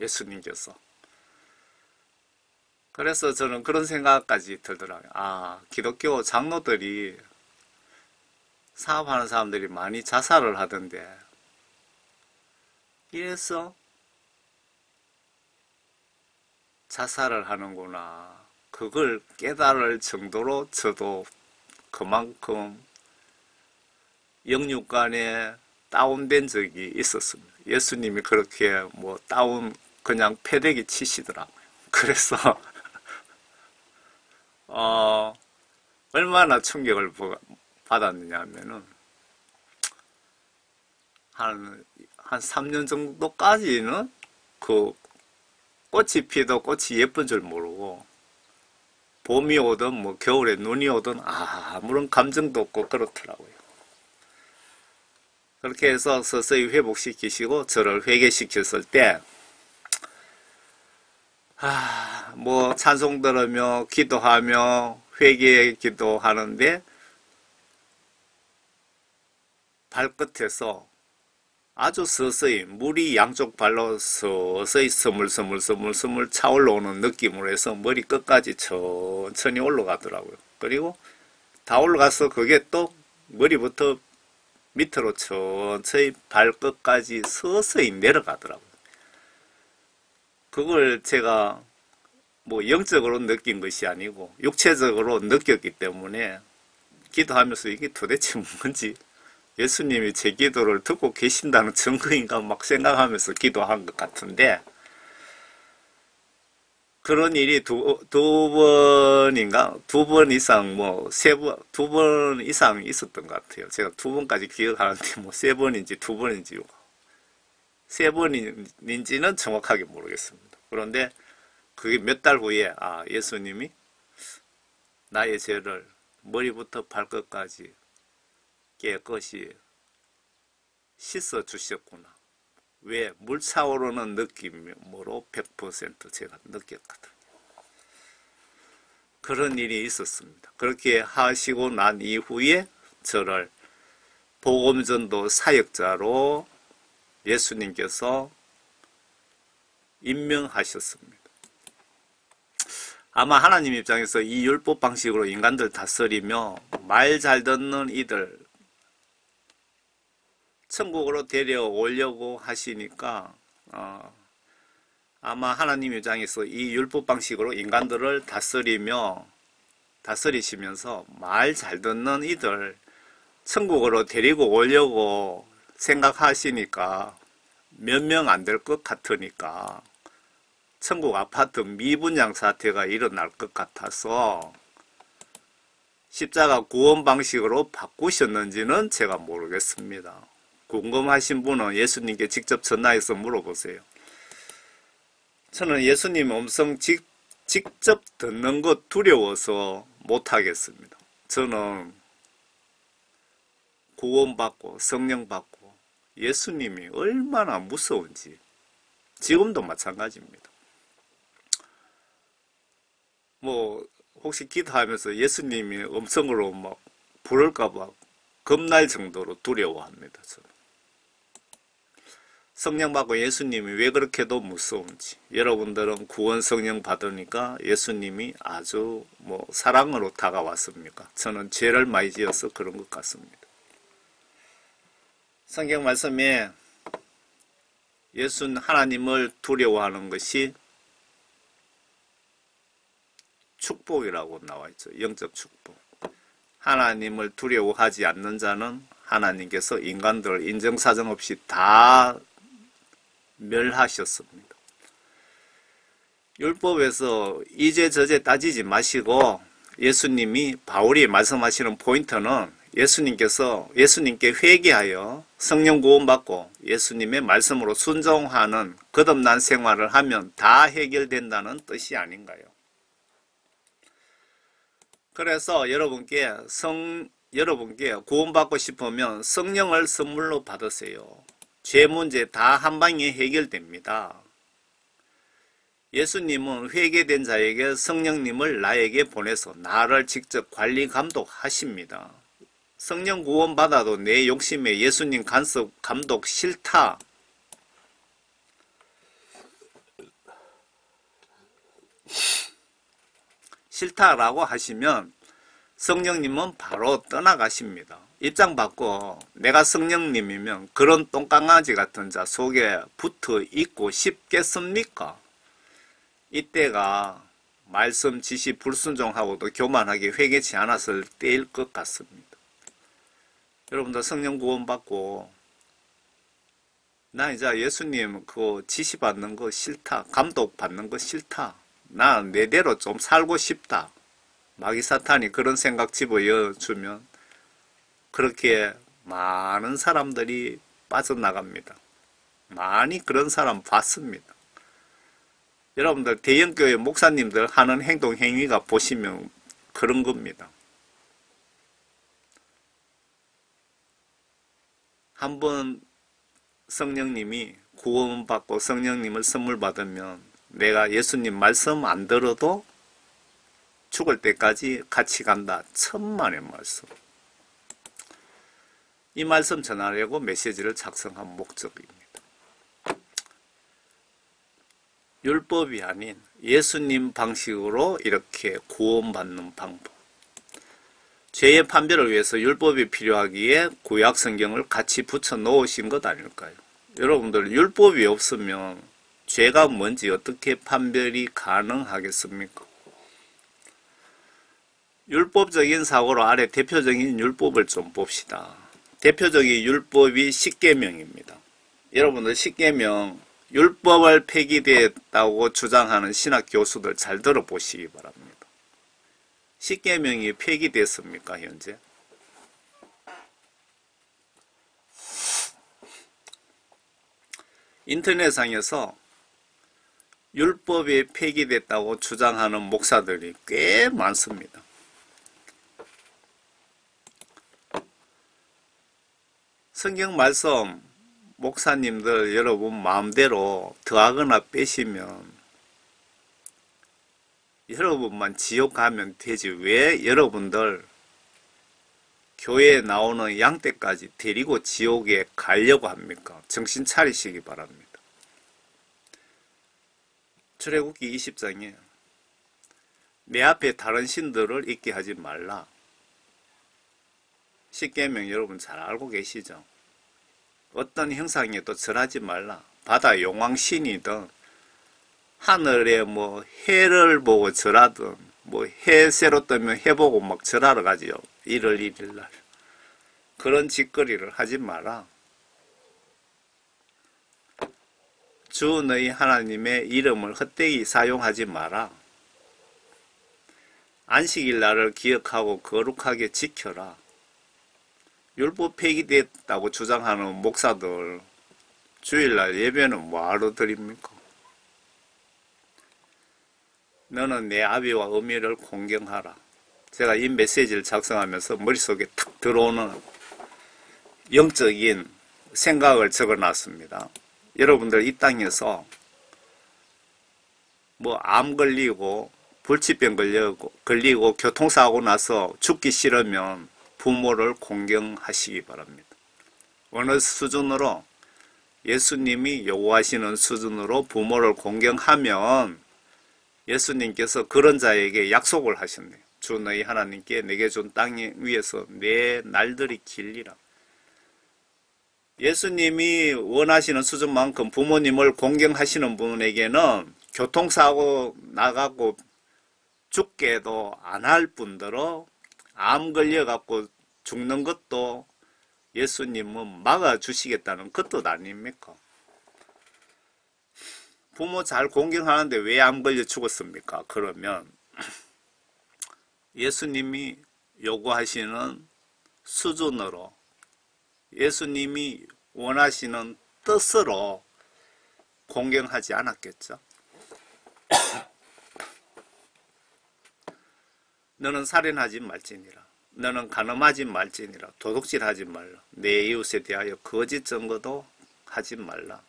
예수님께서. 그래서 저는 그런 생각까지 들더라고요. 아, 기독교 장로들이 사업하는 사람들이 많이 자살을 하던데 이래서 자살을 하는구나. 그걸 깨달을 정도로 저도 그만큼 영육간에 다운된 적이 있었습니다. 예수님이 그렇게 뭐 그냥 패대기 치시더라고요. 그래서 얼마나 충격을 받았느냐 하면은 한 3년 정도까지는 그 꽃이 피도 꽃이 예쁜 줄 모르고 봄이 오든 뭐 겨울에 눈이 오든 아무런 감정도 없고 그렇더라고요. 그렇게 해서 서서히 회복시키시고 저를 회개시켰을 때 뭐 찬송 들으며 기도하며 회개 기도하는데 발끝에서 아주 서서히 물이 양쪽 발로 서서히 스물스물 차올라오는 느낌으로 해서 머리 끝까지 천천히 올라가더라고요. 그리고 다 올라가서 그게 또 머리부터 밑으로 천천히 발끝까지 서서히 내려가더라고요. 그걸 제가 뭐 영적으로 느낀 것이 아니고 육체적으로 느꼈기 때문에 기도하면서 이게 도대체 뭔지 예수님이 제 기도를 듣고 계신다는 증거인가 막 생각하면서 기도한 것 같은데 그런 일이 두 번인가? 2번 이상, 뭐, 2번 이상 있었던 것 같아요. 제가 2번까지 기억하는데, 뭐, 3번인지 2번인지, 3번인지는 정확하게 모르겠습니다. 그런데 그게 몇 달 후에, 예수님이 나의 죄를 머리부터 발끝까지 깨끗이 씻어 주셨구나. 왜? 물 차오르는 느낌으로 100% 제가 느꼈거든요. 그런 일이 있었습니다. 그렇게 하시고 난 이후에 저를 복음전도 사역자로 예수님께서 임명하셨습니다. 아마 하나님 입장에서 이 율법 방식으로 인간들 다스리며 말 잘 듣는 이들 천국으로 데려오려고 하시니까 아마 하나님 입장에서 이 율법 방식으로 인간들을 다스리시면서 말 잘 듣는 이들 천국으로 데리고 오려고 생각하시니까 몇 명 안 될 것 같으니까 천국 아파트 미분양 사태가 일어날 것 같아서 십자가 구원 방식으로 바꾸셨는지는 제가 모르겠습니다. 궁금하신 분은 예수님께 직접 전화해서 물어보세요. 저는 예수님 음성 직접 듣는 것 두려워서 못하겠습니다. 저는 구원받고 성령 받고 예수님이 얼마나 무서운지 지금도 마찬가지입니다. 뭐 혹시 기도하면서 예수님이 음성으로 막 부를까봐 겁날 정도로 두려워합니다. 저는. 성령 받고 예수님이 왜 그렇게도 무서운지 여러분들은 구원 성령 받으니까 예수님이 아주 뭐 사랑으로 다가왔습니까? 저는 죄를 많이 지어서 그런 것 같습니다. 성경 말씀에 하나님을 두려워하는 것이 축복이라고 나와 있죠. 영적 축복. 하나님을 두려워하지 않는 자는 하나님께서 인간들을 인정사정 없이 다 멸하셨습니다. 율법에서 이제 저제 따지지 마시고 예수님이 바울이 말씀하시는 포인트는 예수님께 회개하여 성령 구원받고 예수님의 말씀으로 순종하는 거듭난 생활을 하면 다 해결된다는 뜻이 아닌가요? 그래서 여러분께 구원받고 싶으면 성령을 선물로 받으세요. 죄 문제 다 한 방에 해결됩니다. 예수님은 회개된 자에게 성령님을 나에게 보내서 나를 직접 관리 감독하십니다. 성령 구원 받아도 내 욕심에 예수님 간섭 감독 싫다라고 하시면 성령님은 바로 떠나가십니다. 입장 바꿔. 내가 성령님이면 그런 똥강아지 같은 자 속에 붙어 있고 싶겠습니까? 이때가 말씀 지시 불순종하고도 교만하게 회개치 않았을 때일 것 같습니다. 여러분들 성령 구원받고 나 이제 예수님 그 지시 받는 거 싫다. 감독 받는 거 싫다. 나 내대로 좀 살고 싶다. 마귀 사탄이 그런 생각 집어여 주면 그렇게 많은 사람들이 빠져나갑니다. 많이 그런 사람 봤습니다. 여러분들 대형교회 목사님들 하는 행동 행위가 보시면 그런 겁니다. 한번 성령님이 구원받고 성령님을 선물 받으면 내가 예수님 말씀 안 들어도 죽을 때까지 같이 간다. 천만의 말씀. 이 말씀 전하려고 메시지를 작성한 목적입니다. 율법이 아닌 예수님 방식으로 이렇게 구원받는 방법. 죄의 판별을 위해서 율법이 필요하기에 구약 성경을 같이 붙여 놓으신 것 아닐까요? 여러분들 율법이 없으면 죄가 뭔지 어떻게 판별이 가능하겠습니까? 율법적인 사고로 아래 대표적인 율법을 좀 봅시다. 대표적인 율법이 십계명입니다. 여러분들 십계명 율법을 폐기되었다고 주장하는 신학 교수들 잘 들어보시기 바랍니다. 십계명이 폐기됐습니까 현재? 인터넷상에서 율법이 폐기됐다고 주장하는 목사들이 꽤 많습니다. 성경 말씀 목사님들 여러분 마음대로 더하거나 빼시면 여러분만 지옥 가면 되지 왜 여러분들 교회에 나오는 양떼까지 데리고 지옥에 가려고 합니까? 정신 차리시기 바랍니다. 출애굽기 20장에 내 앞에 다른 신들을 있게 하지 말라. 십계명 여러분 잘 알고 계시죠? 어떤 형상에도 절하지 말라. 바다 용왕신이든 하늘에 뭐 해를 보고 절하든 뭐 해 새로 뜨면 해 보고 막 절하러 가지요. 1월 1일날 그런 짓거리를 하지 마라. 주 너희 하나님의 이름을 헛되이 사용하지 마라. 안식일 날을 기억하고 거룩하게 지켜라. 율법 폐기됐다고 주장하는 목사들 주일날 예배는 뭐하러 드립니까? 너는 내 아비와 어미를 공경하라. 제가 이 메시지를 작성하면서 머릿속에 탁 들어오는 영적인 생각을 적어놨습니다. 여러분들 이 땅에서 뭐 암 걸리고 불치병 걸리고 교통사고 나서 죽기 싫으면 부모를 공경하시기 바랍니다. 어느 수준으로 예수님이 요구하시는 수준으로 부모를 공경하면 예수님께서 그런 자에게 약속을 하셨네요. 주 너희 하나님께 내게 준 땅 위에서 내 날들이 길리라. 예수님이 원하시는 수준만큼 부모님을 공경하시는 분에게는 교통사고 나가고 죽게도 안 할 뿐더러 암 걸려갖고 죽는 것도 예수님은 막아주시겠다는 그 뜻 아닙니까? 부모 잘 공경하는데 왜 암 걸려 죽었습니까? 그러면 예수님이 요구하시는 수준으로 예수님이 원하시는 뜻으로 공경하지 않았겠죠? 너는 살인하지 말지니라. 너는 간음하지 말지니라. 도둑질하지 말라. 내 이웃에 대하여 거짓 증거도 하지 말라.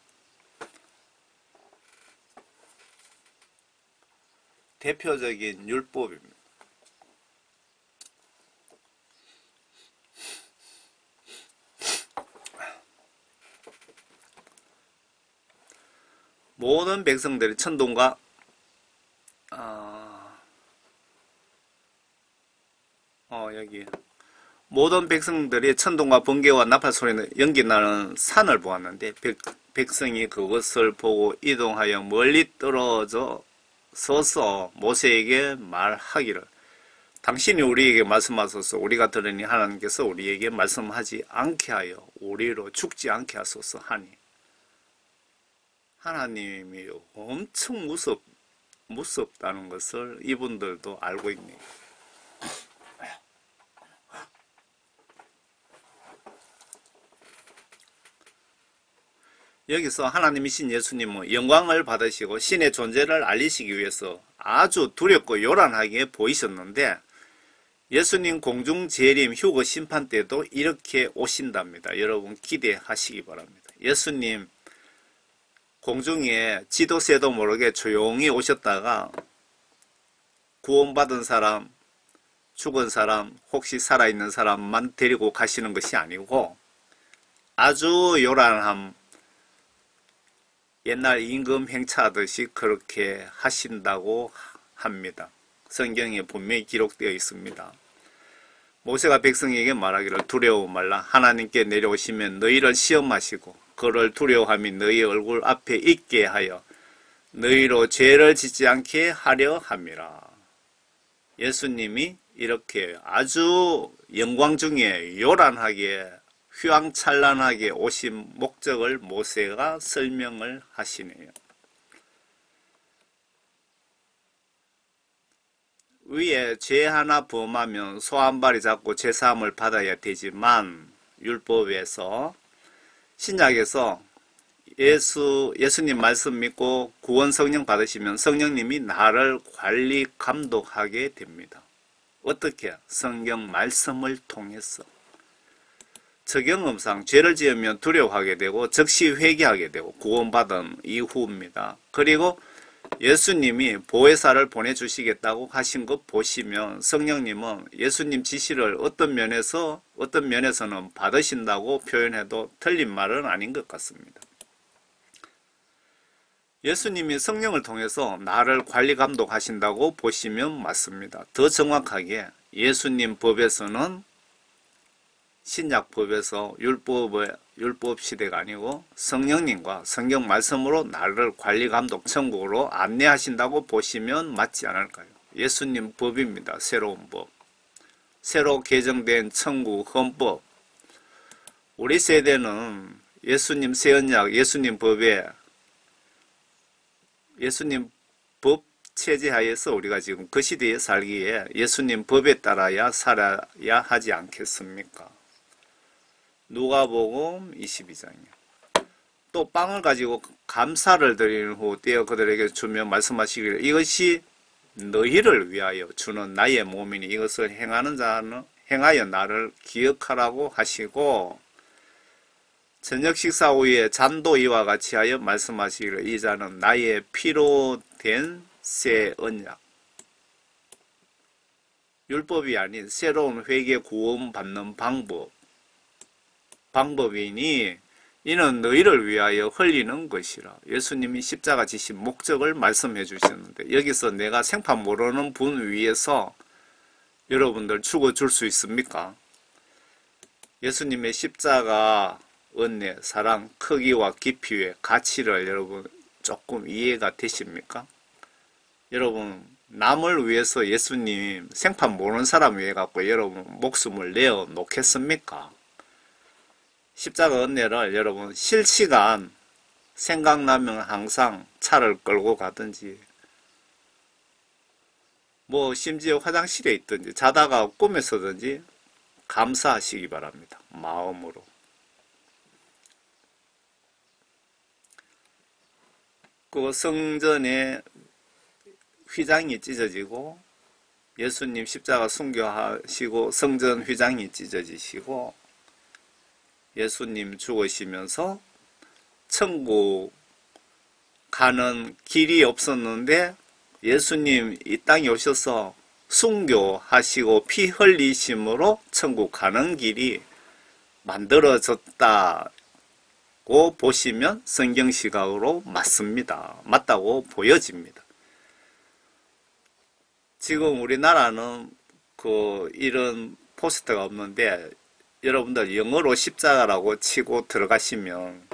대표적인 율법입니다. 모든 백성들이 천둥과 여기 모든 백성들이 천둥과 번개와 나팔 소리는 연기 나는 산을 보았는데 백성이 그것을 보고 이동하여 멀리 떨어져 서서 모세에게 말하기를 당신이 우리에게 말씀하소서. 우리가 들으니 하나님께서 우리에게 말씀하지 않게 하여 우리로 죽지 않게 하소서 하니 하나님이 엄청 무섭다는 것을 이분들도 알고 있네요. 여기서 하나님이신 예수님은 영광을 받으시고 신의 존재를 알리시기 위해서 아주 두렵고 요란하게 보이셨는데 예수님 공중 재림 휴거 심판 때도 이렇게 오신답니다. 여러분 기대하시기 바랍니다. 예수님 공중에 지도 새도 모르게 조용히 오셨다가 구원받은 사람, 죽은 사람, 혹시 살아있는 사람만 데리고 가시는 것이 아니고 아주 요란함, 옛날 임금 행차하듯이 그렇게 하신다고 합니다. 성경에 분명히 기록되어 있습니다. 모세가 백성에게 말하기를 두려워 말라. 하나님께 내려오시면 너희를 시험하시고 그를 두려워함이 너희 얼굴 앞에 있게 하여 너희로 죄를 짓지 않게 하려 함이라. 예수님이 이렇게 아주 영광 중에 요란하게 휘황찬란하게 오신 목적을 모세가 설명을 하시네요. 위에 죄 하나 범하면 소 한 마리 잡고 제사함을 받아야 되지만 율법에서 신약에서 예수님 말씀 믿고 구원 성령 받으시면 성령님이 나를 관리 감독하게 됩니다. 어떻게? 성경 말씀을 통해서. 적용음상 죄를 지으면 두려워하게 되고 즉시 회개하게 되고 구원받은 이후입니다. 그리고 예수님이 보혜사를 보내주시겠다고 하신 것 보시면 성령님은 예수님 지시를 어떤 면에서는 받으신다고 표현해도 틀린 말은 아닌 것 같습니다. 예수님이 성령을 통해서 나를 관리 감독하신다고 보시면 맞습니다. 더 정확하게 예수님 법에서는 신약법에서 율법 시대가 아니고 성령님과 성경 말씀으로 나를 관리 감독 천국으로 안내하신다고 보시면 맞지 않을까요? 예수님 법입니다. 새로운 법. 새로 개정된 천국 헌법. 우리 세대는 예수님 새언약, 예수님 법에 예수님 법 체제 하에서 우리가 지금 그 시대에 살기에 예수님 법에 따라야 살아야 하지 않겠습니까? 누가복음 22장이요. 또 빵을 가지고 감사를 드리는 후 떼어 그들에게 주며 말씀하시기를 이것이 너희를 위하여 주는 나의 몸이니 이것을 행하는 자는 행하여 나를 기억하라고 하시고 저녁 식사 후에 잔도 이와 같이 하여 말씀하시기를 이 잔은 나의 피로 된 새 언약. 율법이 아닌 새로운 회개 구원 받는 방법이니 이는 너희를 위하여 흘리는 것이라. 예수님이 십자가 지신 목적을 말씀해 주셨는데 여기서 내가 생판 모르는 분 위해서 여러분들 죽어줄 수 있습니까? 예수님의 십자가 은혜, 사랑, 크기와 깊이의 가치를 여러분 조금 이해가 되십니까? 여러분 남을 위해서 예수님 생판 모르는 사람 위해 갖고 여러분 목숨을 내어 놓겠습니까? 십자가 은혜를 여러분 실시간 생각나면 항상 차를 끌고 가든지 뭐 심지어 화장실에 있든지 자다가 꿈에서든지 감사하시기 바랍니다. 마음으로. 그 성전에 휘장이 찢어지고 예수님 십자가 순교하시고 성전 휘장이 찢어지시고 예수님 죽으시면서 천국 가는 길이 없었는데 예수님 이 땅에 오셔서 순교하시고 피 흘리심으로 천국 가는 길이 만들어졌다고 보시면 성경 시각으로 맞습니다. 맞다고 보여집니다. 지금 우리나라는 이런 포스터가 없는데 여러분들 영어로 십자가라고 치고 들어가시면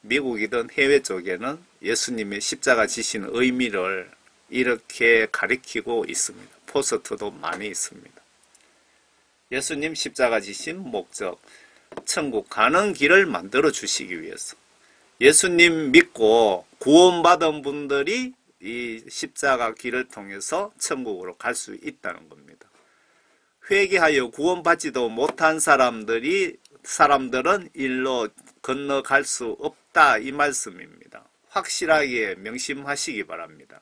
미국이든 해외 쪽에는 예수님의 십자가 지신 의미를 이렇게 가리키고 있습니다. 포스터도 많이 있습니다. 예수님 십자가 지신 목적, 천국 가는 길을 만들어 주시기 위해서 예수님 믿고 구원받은 분들이 이 십자가 길을 통해서 천국으로 갈 수 있다는 겁니다. 회개하여 구원받지도 못한 사람들은 일로 건너갈 수 없다 이 말씀입니다. 확실하게 명심하시기 바랍니다.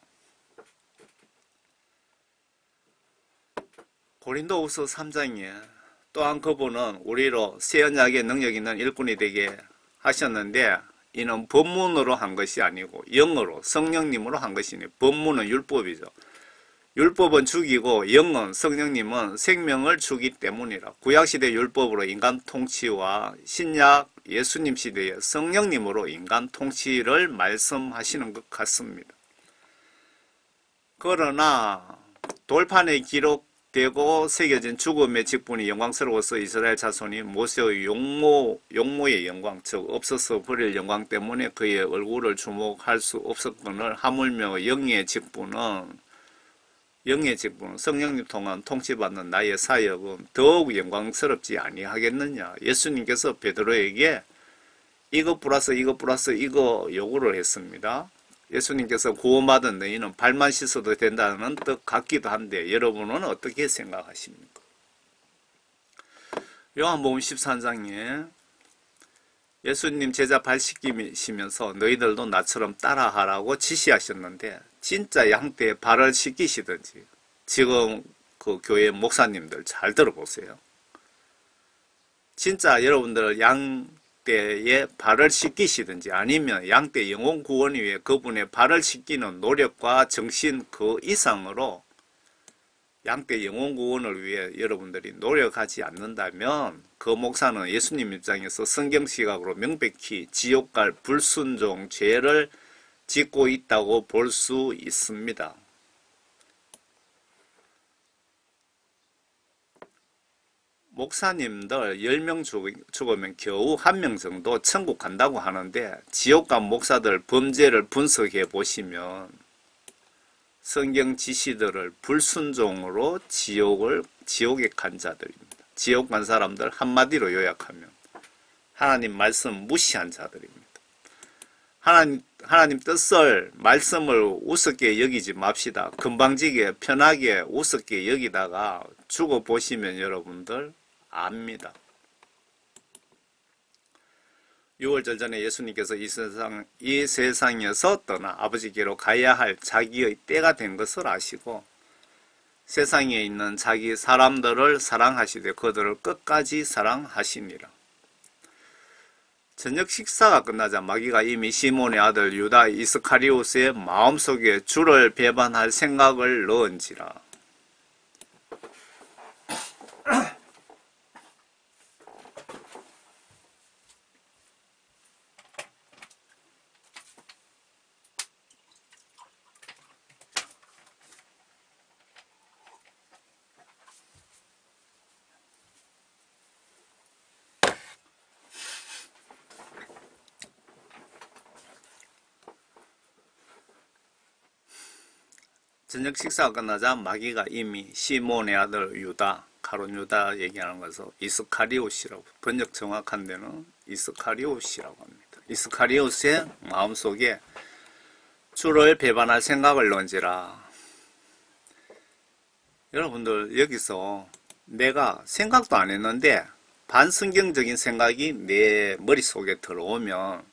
고린도후서 3장에 또한 그분은 우리로 새 언약의 능력 있는 일꾼이 되게 하셨는데 이는 법문으로 한 것이 아니고 영으로 성령님으로 한 것이니 법문은 율법이죠. 율법은 죽이고 영은 성령님은 생명을 주기 때문이라. 구약시대 율법으로 인간 통치와 신약 예수님 시대의 성령님으로 인간 통치를 말씀하시는 것 같습니다. 그러나 돌판에 기록되고 새겨진 죽음의 직분이 영광스러워서 이스라엘 자손이 모세의 용모의 영광, 즉 없어서 버릴 영광 때문에 그의 얼굴을 주목할 수 없었거늘 하물며 영의 직분은 성령님 통한 통치받는 나의 사역은 더욱 영광스럽지 아니하겠느냐. 예수님께서 베드로에게 이것 플러스 이거 요구를 했습니다. 예수님께서 구원받은 너희는 발만 씻어도 된다는 뜻 같기도 한데 여러분은 어떻게 생각하십니까? 요한복음 13장에 예수님 제자 발 씻기시면서 너희들도 나처럼 따라하라고 지시하셨는데 진짜 양떼에 발을 씻기시든지 지금 그 교회 목사님들 잘 들어보세요. 진짜 여러분들 양떼에 발을 씻기시든지 아니면 양떼 영혼 구원을 위해 그분의 발을 씻기는 노력과 정신 그 이상으로 양떼 영혼 구원을 위해 여러분들이 노력하지 않는다면 그 목사는 예수님 입장에서 성경 시각으로 명백히 지옥 갈 불순종 죄를 짓고 있다고 볼 수 있습니다. 목사님들 10명 죽으면 겨우 1명 정도 천국 간다고 하는데 지옥 간 목사들 범죄를 분석해 보시면 성경 지시들을 불순종으로 지옥에 간 자들입니다. 지옥 간 사람들 한마디로 요약하면 하나님 말씀 무시한 자들입니다. 하나님 뜻을 말씀을 우습게 여기지 맙시다. 금방지게 편하게 우습게 여기다가 죽어보시면 여러분들 압니다. 6월절 전에 예수님께서 이 세상에서 떠나 아버지께로 가야 할 자기의 때가 된 것을 아시고 세상에 있는 자기 사람들을 사랑하시되 그들을 끝까지 사랑하시니라. 저녁 식사가 끝나자 마귀가 이미 시몬의 아들 유다 이스카리오스의 마음속에 주를 배반할 생각을 넣은지라. 저녁 식사가 끝나자 마귀가 이미 시몬의 아들 유다, 가룟 유다 얘기하는 것을 이스카리옷이라고, 번역 정확한 데는 이스카리옷이라고 합니다. 이스카리옷의 마음속에 주를 배반할 생각을 넣은지라. 여러분들 여기서 내가 생각도 안 했는데 반성경적인 생각이 내 머릿속에 들어오면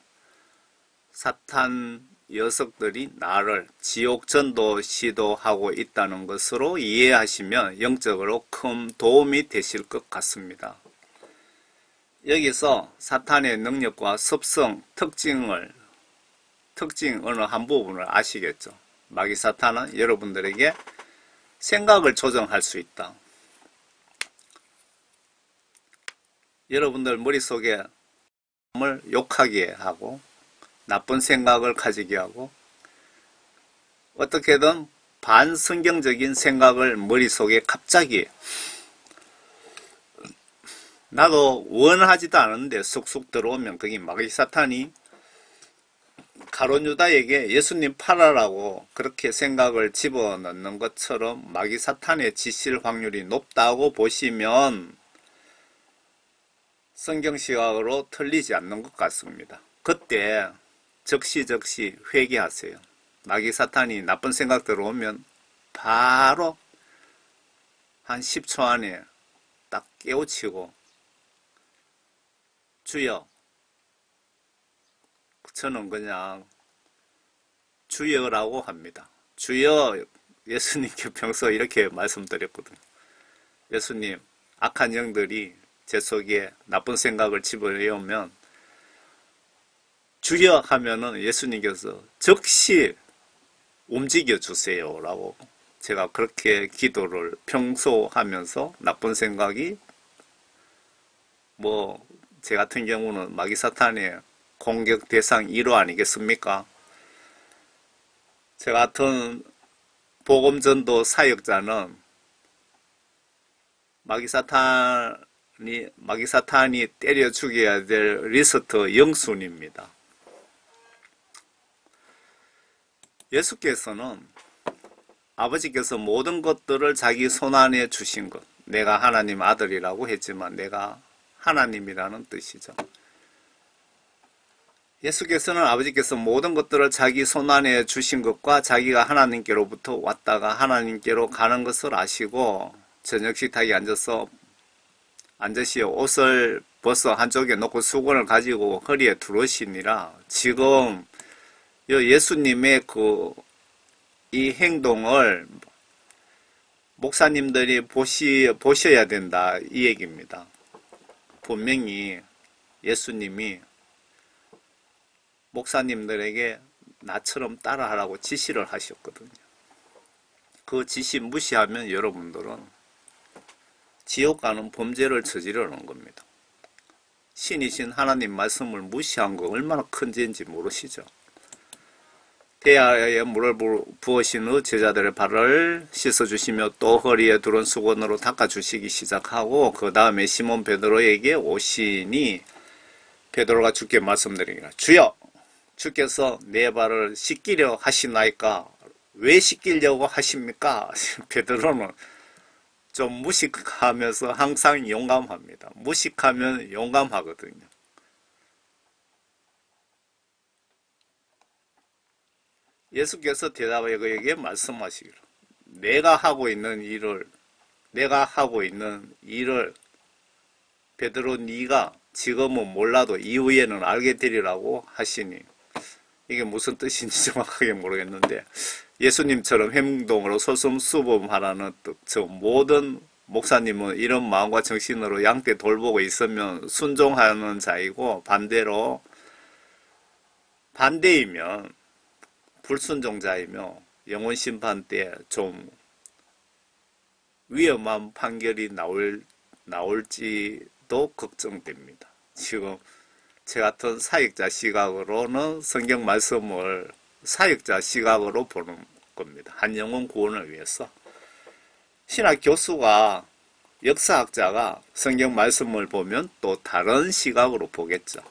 사탄 녀석들이 나를 지옥 전도 시도하고 있다는 것으로 이해하시면 영적으로 큰 도움이 되실 것 같습니다. 여기서 사탄의 능력과 습성, 특징 어느 한 부분을 아시겠죠? 마귀 사탄은 여러분들에게 생각을 조정할 수 있다. 여러분들 머릿속에 욕하게 하고 나쁜 생각을 가지게 하고 어떻게든 반성경적인 생각을 머릿속에 갑자기 나도 원하지도 않은데 쑥쑥 들어오면 거기 마귀 사탄이 가룟 유다에게 예수님 팔아라고 그렇게 생각을 집어넣는 것처럼 마귀 사탄의 지실 확률이 높다고 보시면 성경 시각으로 틀리지 않는 것 같습니다. 그때 즉시 회개하세요. 마귀 사탄이 나쁜 생각 들어오면 바로 한 10초 안에 딱 깨우치고 주여, 저는 그냥 주여라고 합니다. 주여, 예수님께 평소 이렇게 말씀드렸거든요. 예수님, 악한 영들이 제 속에 나쁜 생각을 집어넣으면 주여 하면은 예수님께서 즉시 움직여 주세요 라고 제가 그렇게 기도를 평소 하면서 나쁜 생각이 뭐 제 같은 경우는 마귀 사탄의 공격 대상 1호 아니겠습니까? 제 같은 복음전도 사역자는 마귀 사탄이 때려 죽여야 될 리스트 영순입니다. 예수께서는 아버지께서 모든 것들을 자기 손안에 주신 것, 내가 하나님 아들이라고 했지만 내가 하나님이라는 뜻이죠. 예수께서는 아버지께서 모든 것들을 자기 손안에 주신 것과 자기가 하나님께로부터 왔다가 하나님께로 가는 것을 아시고 저녁 식탁에 앉으시어 옷을 벗어 한쪽에 놓고 수건을 가지고 허리에 두르시니라. 지금 예수님의 이 행동을 목사님들이 보셔야 된다 이 얘기입니다. 분명히 예수님이 목사님들에게 나처럼 따라하라고 지시를 하셨거든요. 그 지시 무시하면 여러분들은 지옥 가는 범죄를 저지르는 겁니다. 신이신 하나님 말씀을 무시한 거 얼마나 큰 죄인지 모르시죠? 대야에 물을 부으신 후 제자들의 발을 씻어주시며 또 허리에 두른 수건으로 닦아주시기 시작하고 그 다음에 시몬 베드로에게 오시니 베드로가 주께 말씀드리니라. 주여! 주께서 내 발을 씻기려 하시나이까? 왜 씻기려고 하십니까? 베드로는 좀 무식하면서 항상 용감합니다. 무식하면 용감하거든요. 예수께서 대답하여 그에게 말씀하시기를 내가 하고 있는 일을 베드로 네가 지금은 몰라도 이후에는 알게 되리라고 하시니 이게 무슨 뜻인지 정확하게 모르겠는데 예수님처럼 행동으로 솔선수범하라는 뜻. 즉 모든 목사님은 이런 마음과 정신으로 양떼 돌보고 있으면 순종하는 자이고 반대이면 불순종자이며 영원 심판 때 좀 위험한 판결이 나올지도 걱정됩니다. 지금 제 같은 사역자 시각으로는 성경 말씀을 사역자 시각으로 보는 겁니다. 한 영혼 구원을 위해서. 신학 교수가 역사학자가 성경 말씀을 보면 또 다른 시각으로 보겠죠.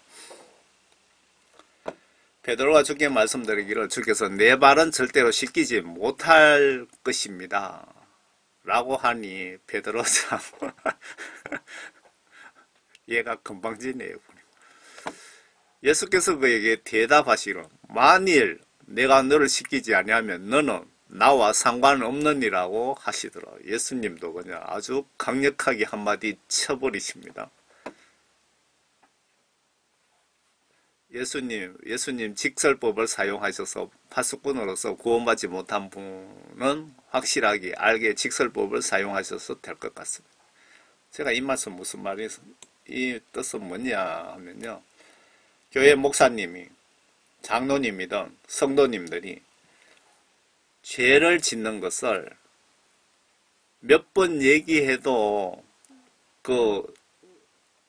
베드로가 주께 말씀드리기를 주께서 내 발은 절대로 씻기지 못할 것입니다. 라고 하니 베드로 참 얘가 건방지네요. 예수께서 그에게 대답하시기를 만일 내가 너를 씻기지 아니하면 너는 나와 상관없느니라고 하시더라. 예수님도 그냥 아주 강력하게 한마디 쳐버리십니다. 예수님 직설법을 사용하셔서 파수꾼으로서 구원받지 못한 분은 확실하게 알게 직설법을 사용하셔서 될 것 같습니다. 제가 이 말씀 무슨 말이 이 뜻은 뭐냐 하면요. 교회 목사님이 장로님이든 성도님들이 죄를 짓는 것을 몇 번 얘기해도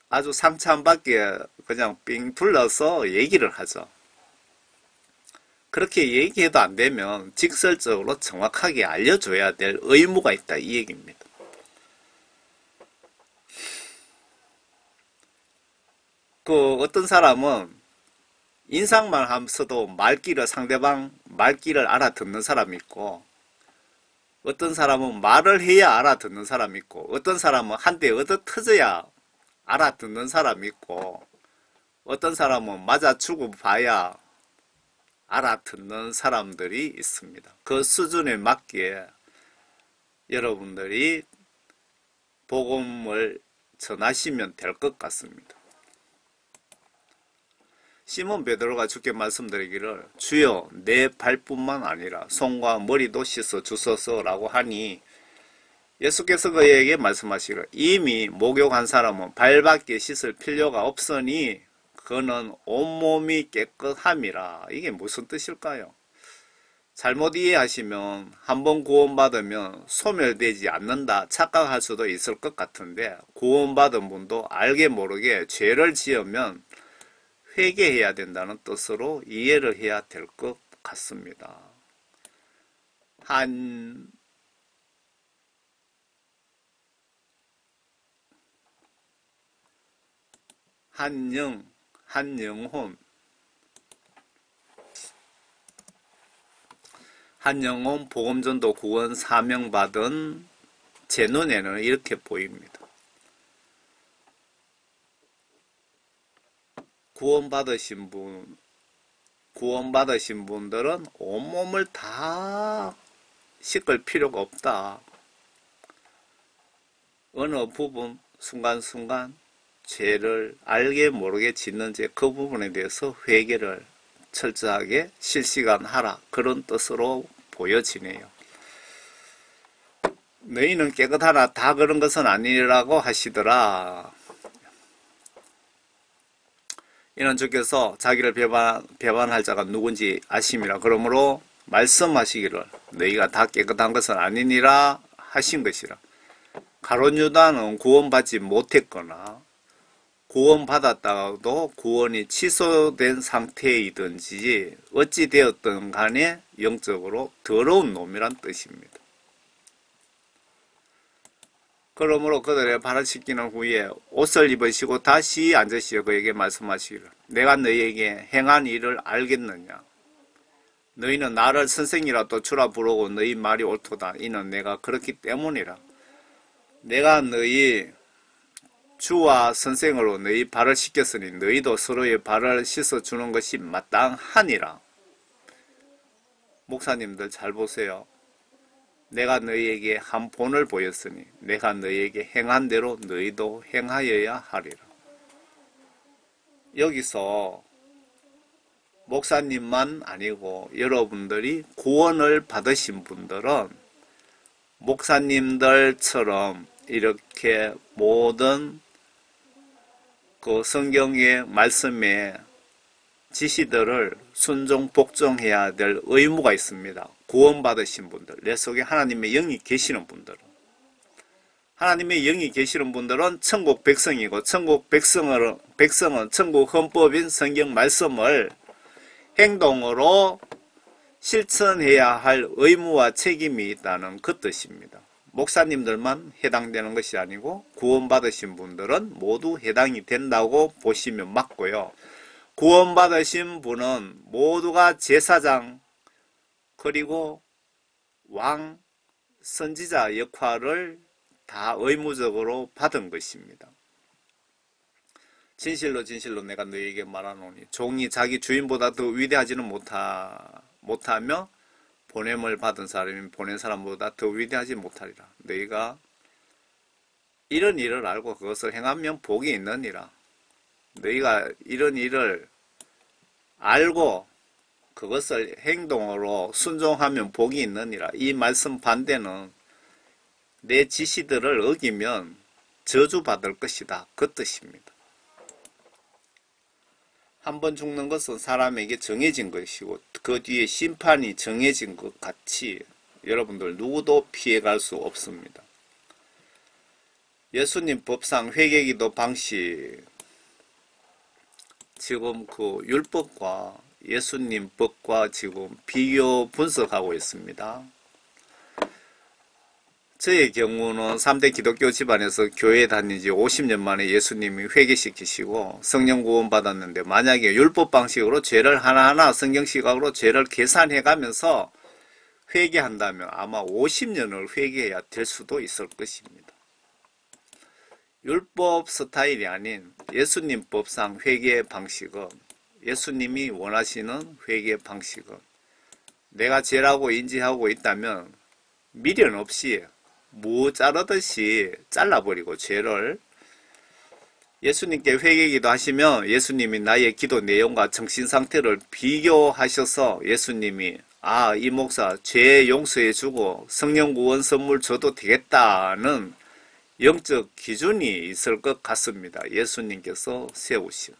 아주 상처 안 받게 그냥 삥 둘러서 얘기를 하죠. 그렇게 얘기해도 안 되면 직설적으로 정확하게 알려줘야 될 의무가 있다 이 얘기입니다. 그 어떤 사람은 인상만 하면서도 상대방 말귀를 알아듣는 사람이 있고, 어떤 사람은 말을 해야 알아듣는 사람이 있고, 어떤 사람은 한 대 얻어 터져야 알아듣는 사람이 있고, 어떤 사람은 맞아주고 봐야 알아듣는 사람들이 있습니다. 그 수준에 맞게 여러분들이 복음을 전하시면 될 것 같습니다. 시몬 베드로가 주께 말씀드리기를 주여 내 발뿐만 아니라 손과 머리도 씻어 주소서 라고 하니 예수께서 그에게 말씀하시기를 이미 목욕한 사람은 발밖에 씻을 필요가 없으니 그는 온몸이 깨끗함이라. 이게 무슨 뜻일까요? 잘못 이해하시면 한번 구원받으면 소멸되지 않는다 착각할 수도 있을 것 같은데, 구원받은 분도 알게 모르게 죄를 지으면 회개해야 된다는 뜻으로 이해를 해야 될 것 같습니다. 한영혼 복음전도 구원 사명받은 제 눈에는 이렇게 보입니다. 구원받으신 분들은 온몸을 다 씻을 필요가 없다. 어느 부분 순간순간 죄를 알게 모르게 짓는 죄, 그 부분에 대해서 회개를 철저하게 실시간하라. 그런 뜻으로 보여지네요. 너희는 깨끗하나 다 그런 것은 아니라고 하시더라. 이는 주께서 자기를 배반할 자가 누군지 아심이라. 그러므로 말씀하시기를 너희가 다 깨끗한 것은 아니니라 하신 것이라. 가룟 유다는 구원받지 못했거나 구원받았다가도 구원이 취소된 상태이든지 어찌 되었든 간에 영적으로 더러운 놈이란 뜻입니다. 그러므로 그들의 발을 씻기는 후에 옷을 입으시고 다시 앉으시어 그에게 말씀하시기를 내가 너희에게 행한 일을 알겠느냐. 너희는 나를 선생이라 또 주라 부르고 너희 말이 옳도다. 이는 내가 그렇기 때문이라. 내가 너희 주와 선생으로 너희 발을 씻겼으니 너희도 서로의 발을 씻어주는 것이 마땅하니라. 목사님들 잘 보세요. 내가 너희에게 한 본을 보였으니 내가 너희에게 행한 대로 너희도 행하여야 하리라. 여기서 목사님만 아니고 여러분들이 구원을 받으신 분들은 목사님들처럼 이렇게 모든 그 성경의 말씀에 지시들을 순종 복종해야 될 의무가 있습니다. 구원받으신 분들, 내 속에 하나님의 영이 계시는 분들은, 하나님의 영이 계시는 분들은 천국 백성이고, 천국 백성은 천국 헌법인 성경 말씀을 행동으로 실천해야 할 의무와 책임이 있다는 그 뜻입니다. 목사님들만 해당되는 것이 아니고 구원받으신 분들은 모두 해당이 된다고 보시면 맞고요. 구원받으신 분은 모두가 제사장 그리고 왕, 선지자 역할을 다 의무적으로 받은 것입니다. 진실로 진실로 내가 너희에게 말하노니 종이 자기 주인보다 더 위대하지는 못하며 보냄을 받은 사람이 보낸 사람보다 더 위대하지 못하리라. 너희가 이런 일을 알고 그것을 행하면 복이 있느니라. 너희가 이런 일을 알고 그것을 행동으로 순종하면 복이 있느니라. 이 말씀 반대는 내 지시들을 어기면 저주받을 것이다. 그 뜻입니다. 한번 죽는 것은 사람에게 정해진 것이고 그 뒤에 심판이 정해진 것 같이 여러분들 누구도 피해갈 수 없습니다. 예수님 법상 회개기도 방식, 지금 그 율법과 예수님 법과 지금 비교 분석하고 있습니다. 저의 경우는 3대 기독교 집안에서 교회 다닌 지 50년 만에 예수님이 회개시키시고 성령 구원 받았는데, 만약에 율법 방식으로 죄를 하나하나 성경 시각으로 죄를 계산해 가면서 회개한다면 아마 50년을 회개해야 될 수도 있을 것입니다. 율법 스타일이 아닌 예수님 법상 회개 방식은, 예수님이 원하시는 회개 방식은, 내가 죄라고 인지하고 있다면 미련 없이 무 자르듯이 잘라버리고, 죄를 예수님께 회개기도 하시면 예수님이 나의 기도 내용과 정신 상태를 비교하셔서 예수님이 이 목사 죄 용서해 주고 성령 구원 선물 줘도 되겠다는 영적 기준이 있을 것 같습니다. 예수님께서 세우신.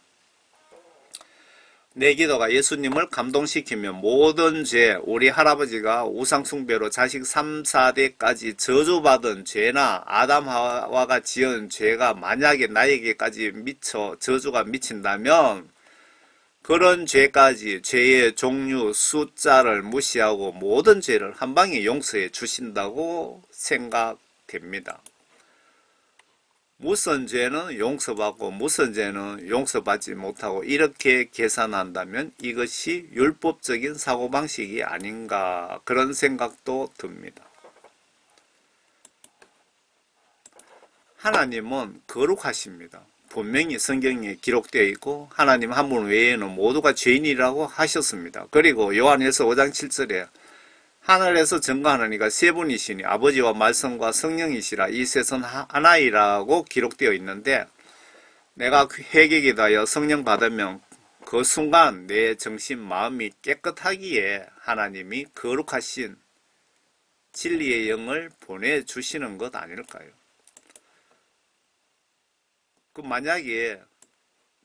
내 기도가 예수님을 감동시키면 모든 죄, 우리 할아버지가 우상숭배로 자식 3, 4대까지 저주받은 죄나 아담 하와가 지은 죄가 만약에 나에게까지 미쳐 저주가 미친다면, 그런 죄까지 죄의 종류, 숫자를 무시하고 모든 죄를 한 방에 용서해 주신다고 생각됩니다. 무슨 죄는 용서받고 무슨 죄는 용서받지 못하고 이렇게 계산한다면 이것이 율법적인 사고방식이 아닌가, 그런 생각도 듭니다. 하나님은 거룩하십니다. 분명히 성경에 기록되어 있고 하나님 한 분 외에는 모두가 죄인이라고 하셨습니다. 그리고 요한일서 5장 7절에 하늘에서 증거하는 이가 세 분이시니 아버지와 말씀과 성령이시라, 이 셋은 하나이라고 기록되어 있는데, 내가 회개기도하여 성령 받으면 그 순간 내 정신 마음이 깨끗하기에 하나님이 거룩하신 진리의 영을 보내주시는 것 아닐까요? 만약에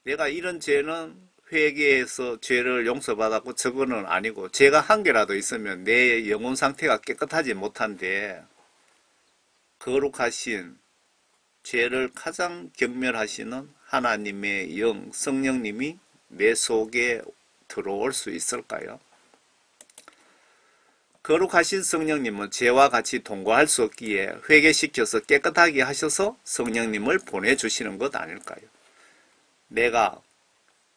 내가 이런 죄는 회개해서 죄를 용서받았고 저거는 아니고, 죄가 한 개라도 있으면 내 영혼 상태가 깨끗하지 못한데, 거룩하신 죄를 가장 경멸하시는 하나님의 영, 성령님이 내 속에 들어올 수 있을까요? 거룩하신 성령님은 죄와 같이 동거할 수 없기에 회개시켜서 깨끗하게 하셔서 성령님을 보내주시는 것 아닐까요? 내가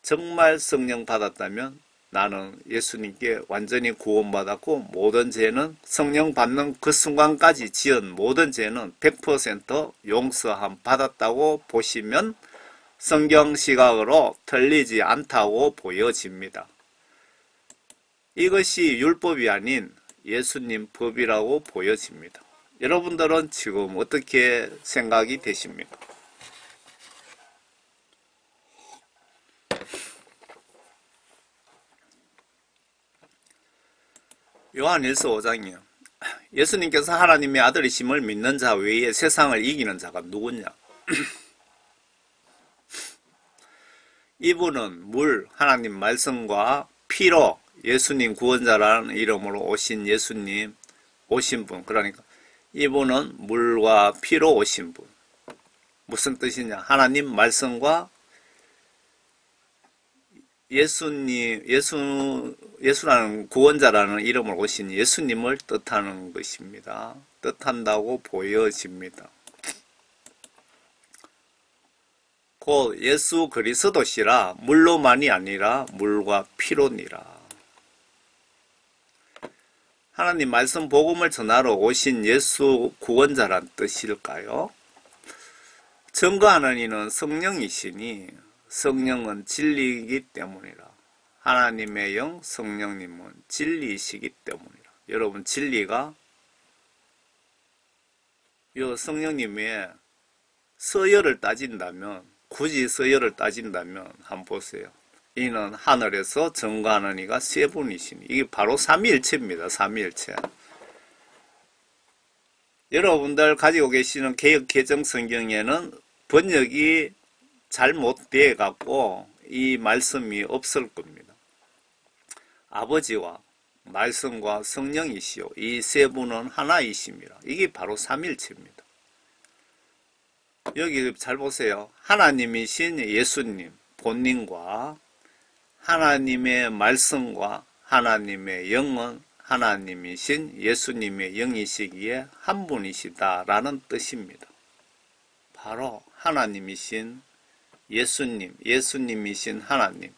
정말 성령 받았다면 나는 예수님께 완전히 구원받았고, 모든 죄는 성령 받는 그 순간까지 지은 모든 죄는 100% 용서함 받았다고 보시면 성경 시각으로 틀리지 않다고 보여집니다. 이것이 율법이 아닌 예수님 법이라고 보여집니다. 여러분들은 지금 어떻게 생각이 되십니까? 요한일서 5장이요. 예수님께서 하나님의 아들이심을 믿는 자 외에 세상을 이기는 자가 누구냐? 이분은 물, 하나님 말씀과 피로 예수님 구원자라는 이름으로 오신 예수님, 오신 분. 그러니까 이분은 물과 피로 오신 분. 무슨 뜻이냐? 하나님 말씀과 예수라는 구원자라는 이름을 오신 예수님을 뜻하는 것입니다. 뜻한다고 보여집니다. 곧 예수 그리스도시라, 물로만이 아니라 물과 피로니라. 하나님 말씀 복음을 전하러 오신 예수 구원자란 뜻일까요? 증거하는 이는 성령이시니 성령은 진리이기 때문이라. 하나님의 영 성령님은 진리이시기 때문이라. 여러분, 진리가 요 성령님의 서열을 따진다면, 굳이 서열을 따진다면 한번 보세요. 이는 하늘에서 증거하는 이가 세 분이시니, 이게 바로 삼위일체입니다. 삼위일체. 여러분들 가지고 계시는 개역 개정 성경에는 번역이 잘못되어 갖고 이 말씀이 없을 겁니다. 아버지와 말씀과 성령이시오, 이 세 분은 하나이심이라. 이게 바로 삼일체입니다. 여기 잘 보세요. 하나님이신 예수님 본인과 하나님의 말씀과 하나님의 영은 하나님이신 예수님의 영이시기에 한 분이시다라는 뜻입니다. 바로 하나님이신 예수님, 예수님이신 하나님,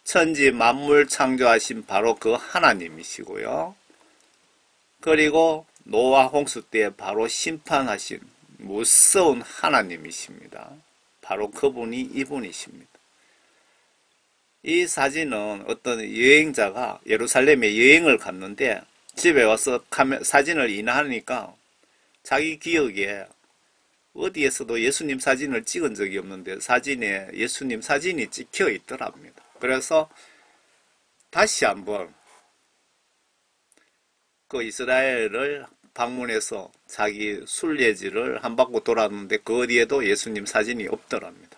천지 만물 창조하신 바로 그 하나님이시고요. 그리고 노아 홍수 때 바로 심판하신 무서운 하나님이십니다. 바로 그분이 이분이십니다. 이 사진은 어떤 여행자가 예루살렘에 여행을 갔는데 집에 와서 사진을 인하니까 자기 기억에 어디에서도 예수님 사진을 찍은 적이 없는데 사진에 예수님 사진이 찍혀 있더랍니다. 그래서 다시 한번 그 이스라엘을 방문해서 자기 순례지를 한 바퀴 돌았는데 그 어디에도 예수님 사진이 없더랍니다.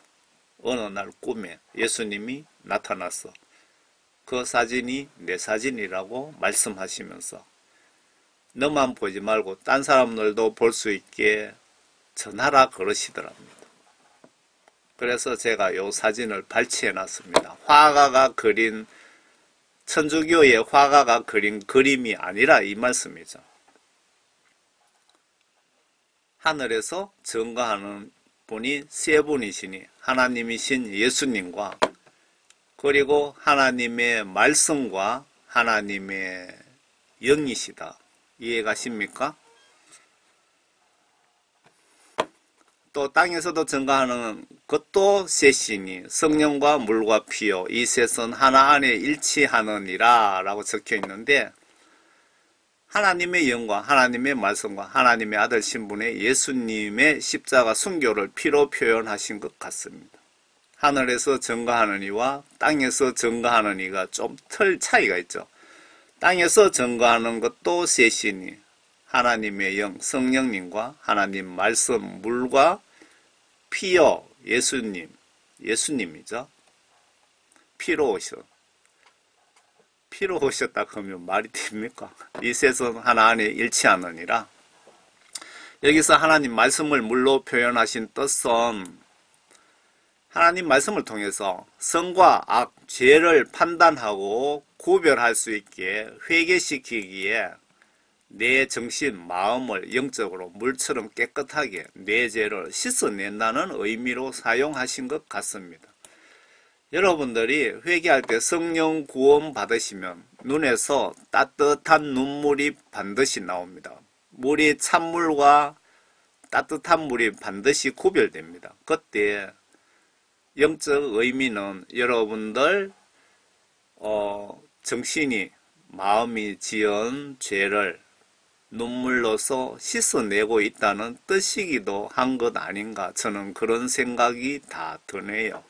어느 날 꿈에 예수님이 나타나서 그 사진이 내 사진이라고 말씀하시면서 너만 보지 말고 딴 사람들도 볼 수 있게 전하라 그러시더랍니다. 그래서 제가 이 사진을 발췌해 놨습니다. 화가가 그린 천주교의 화가가 그린 그림이 아니라 이 말씀이죠. 하늘에서 증거하는 분이 세 분이시니 하나님이신 예수님과 그리고 하나님의 말씀과 하나님의 영이시다. 이해가십니까? 또 땅에서도 증거하는 것도 셋이니 성령과 물과 피요 이 셋은 하나 안에 일치하느니라 라고 적혀 있는데 하나님의 영과 하나님의 말씀과 하나님의 아들 신분의 예수님의 십자가 순교를 피로 표현하신 것 같습니다. 하늘에서 증거하는 이와 땅에서 증거하는 이가 좀 차이가 있죠. 땅에서 증거하는 것도 셋이니 하나님의 영, 성령님과 하나님 말씀, 물과 피요, 예수님, 예수님이죠. 피로 오셨다 그러면 말이 됩니까? 이 셋은 하나 안에 일치하느니라. 여기서 하나님 말씀을 물로 표현하신 뜻은 하나님 말씀을 통해서 선과 악, 죄를 판단하고 구별할 수 있게 회개시키기에 내 정신, 마음을 영적으로 물처럼 깨끗하게 내 죄를 씻어낸다는 의미로 사용하신 것 같습니다. 여러분들이 회개할 때 성령 구원 받으시면 눈에서 따뜻한 눈물이 반드시 나옵니다. 물이 찬물과 따뜻한 물이 반드시 구별됩니다. 그때 영적 의미는 여러분들 정신이 마음이 지은 죄를 눈물로서 씻어내고 있다는 뜻이기도 한 것 아닌가 저는 그런 생각이 다 드네요.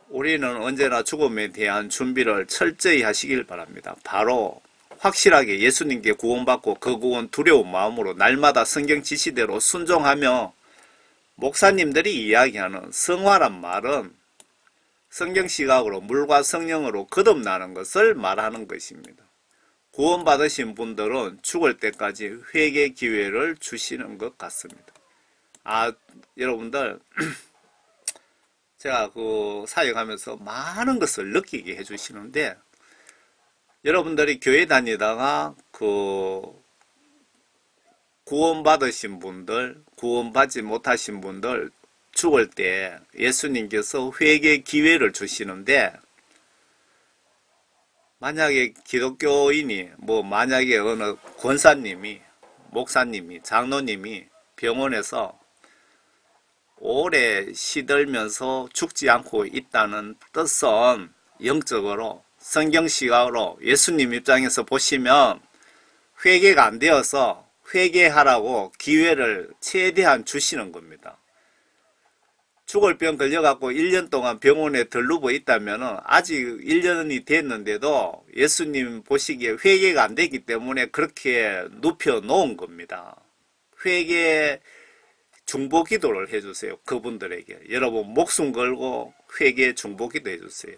우리는 언제나 죽음에 대한 준비를 철저히 하시길 바랍니다. 바로 확실하게 예수님께 구원받고 그 구원 두려운 마음으로 날마다 성경 지시대로 순종하며 목사님들이 이야기하는 성화란 말은 성경 시각으로 물과 성령으로 거듭나는 것을 말하는 것입니다. 구원받으신 분들은 죽을 때까지 회개 기회를 주시는 것 같습니다. 여러분들 제가 그 사역하면서 많은 것을 느끼게 해주시는데 여러분들이 교회 다니다가 그 구원받으신 분들, 구원받지 못하신 분들 죽을 때 예수님께서 회개 기회를 주시는데 만약에 기독교인이 만약에 어느 권사님이 목사님이 장로님이 병원에서 오래 시들면서 죽지 않고 있다는 뜻은 영적으로 성경 시각으로 예수님 입장에서 보시면 회개가 안 되어서 회개하라고 기회를 최대한 주시는 겁니다. 죽을 병 걸려갖고 1년 동안 병원에 덜 누워 있다면 아직 1년이 됐는데도 예수님 보시기에 회개가 안 되기 때문에 그렇게 눕혀 놓은 겁니다. 회개 중보 기도를 해주세요. 그분들에게. 여러분 목숨 걸고 회개 중보 기도 해주세요.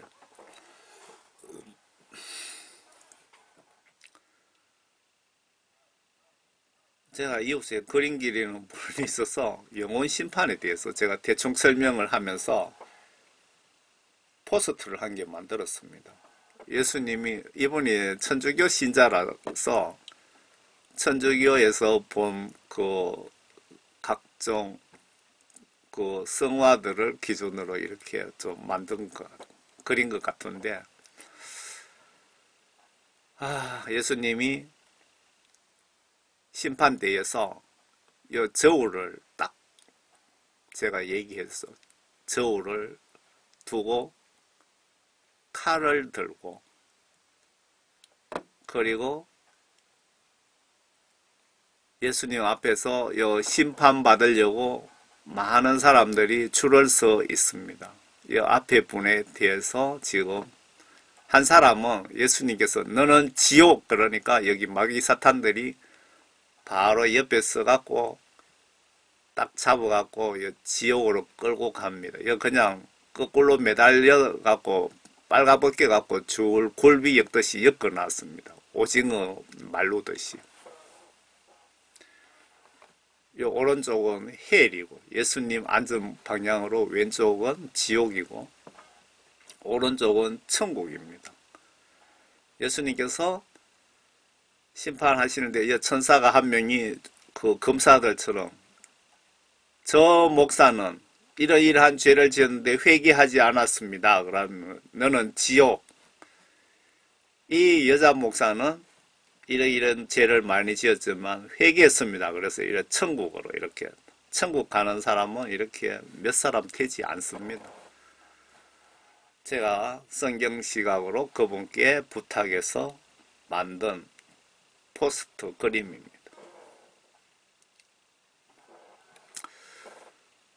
제가 이웃에 그림 그리는 분이 있어서 영혼 심판에 대해서 제가 대충 설명을 하면서 포스트를 한 개 만들었습니다. 예수님이 이분이 천주교 신자라서 천주교에서 본 그 각종 그 성화들을 기준으로 이렇게 좀 만든 것, 그린 것 같은데, 예수님이 심판대에서 이 저울을 딱 제가 얘기해서 저울을 두고 칼을 들고 그리고 예수님 앞에서 이 심판 받으려고 많은 사람들이 줄을 서 있습니다. 이 앞에 분에 대해서 지금 한 사람은 예수님께서 너는 지옥, 그러니까 여기 마귀 사탄들이 바로 옆에 서갖고 딱 잡아갖고 지옥으로 끌고 갑니다. 그냥 거꾸로 매달려갖고 빨가벗겨 갖고 줄 굴비 엮듯이 엮어놨습니다. 오징어 말르듯이. 요 오른쪽은 헬이고 예수님 앉은 방향으로 왼쪽은 지옥이고 오른쪽은 천국입니다. 예수님께서 심판하시는데 이 천사가 한 명이 그 검사들처럼 저 목사는 이러이러한 죄를 지었는데 회개하지 않았습니다. 그러면 너는 지옥. 이 여자 목사는 이런 죄를 많이 지었지만 회개했습니다. 그래서 이렇게 천국으로 이렇게 천국 가는 사람은 이렇게 몇 사람 되지 않습니다. 제가 성경 시각으로 그분께 부탁해서 만든 포스터 그림입니다.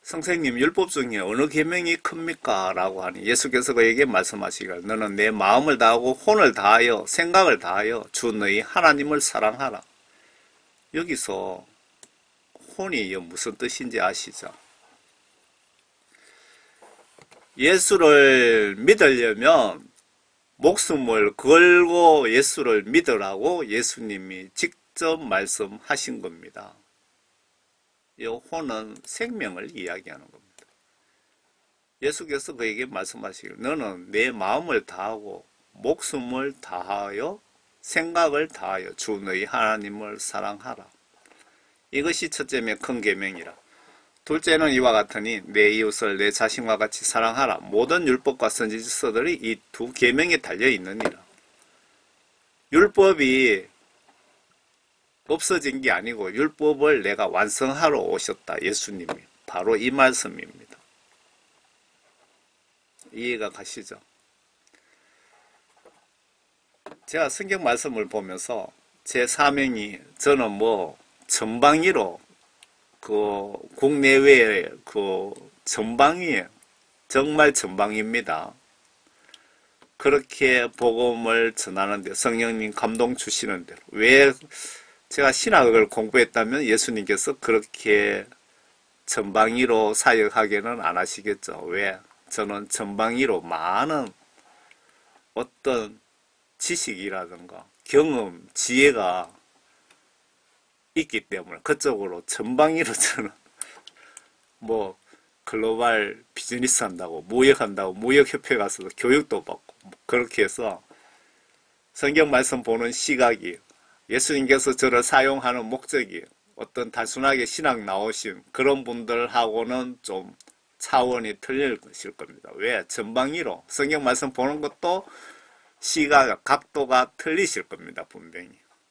선생님, 율법 중에 어느 계명이 큽니까? 라고 하니 예수께서 그에게 말씀하시기를 너는 내 마음을 다하고 혼을 다하여 생각을 다하여 주 너희 하나님을 사랑하라. 여기서 혼이 무슨 뜻인지 아시죠? 예수를 믿으려면 목숨을 걸고 예수를 믿으라고 예수님이 직접 말씀하신 겁니다. 이 혼은 생명을 이야기하는 겁니다. 예수께서 그에게 말씀하시기를 너는 내 마음을 다하고 목숨을 다하여 생각을 다하여 주 너희 하나님을 사랑하라. 이것이 첫째면 큰 계명이라. 둘째는 이와 같으니 내 이웃을 내 자신과 같이 사랑하라. 모든 율법과 선지서들이 이 두 계명에 달려 있느니라. 율법이 없어진 게 아니고 율법을 내가 완성하러 오셨다. 예수님이. 바로 이 말씀입니다. 이해가 가시죠? 제가 성경 말씀을 보면서 제 사명이 저는 전방위로 국내외에 전방위에 정말 전방입니다. 그렇게 복음을 전하는데 성령님 감동 주시는 대로 왜 제가 신학을 공부했다면 예수님께서 그렇게 전방위로 사역하게는 안 하시겠죠. 왜? 저는 전방위로 많은 어떤 지식이라든가 경험, 지혜가 있기 때문에 그쪽으로 전방위로 저는 글로벌 비즈니스 한다고 무역한다고 무역협회 가서도 교육도 받고 그렇게 해서 성경 말씀 보는 시각이 예수님께서 저를 사용하는 목적이 어떤 단순하게 신학 나오신 그런 분들하고는 좀 차원이 틀릴 것일 겁니다. 왜? 전방위로 성경 말씀 보는 것도 시각, 각도가 틀리실 겁니다. 분명히.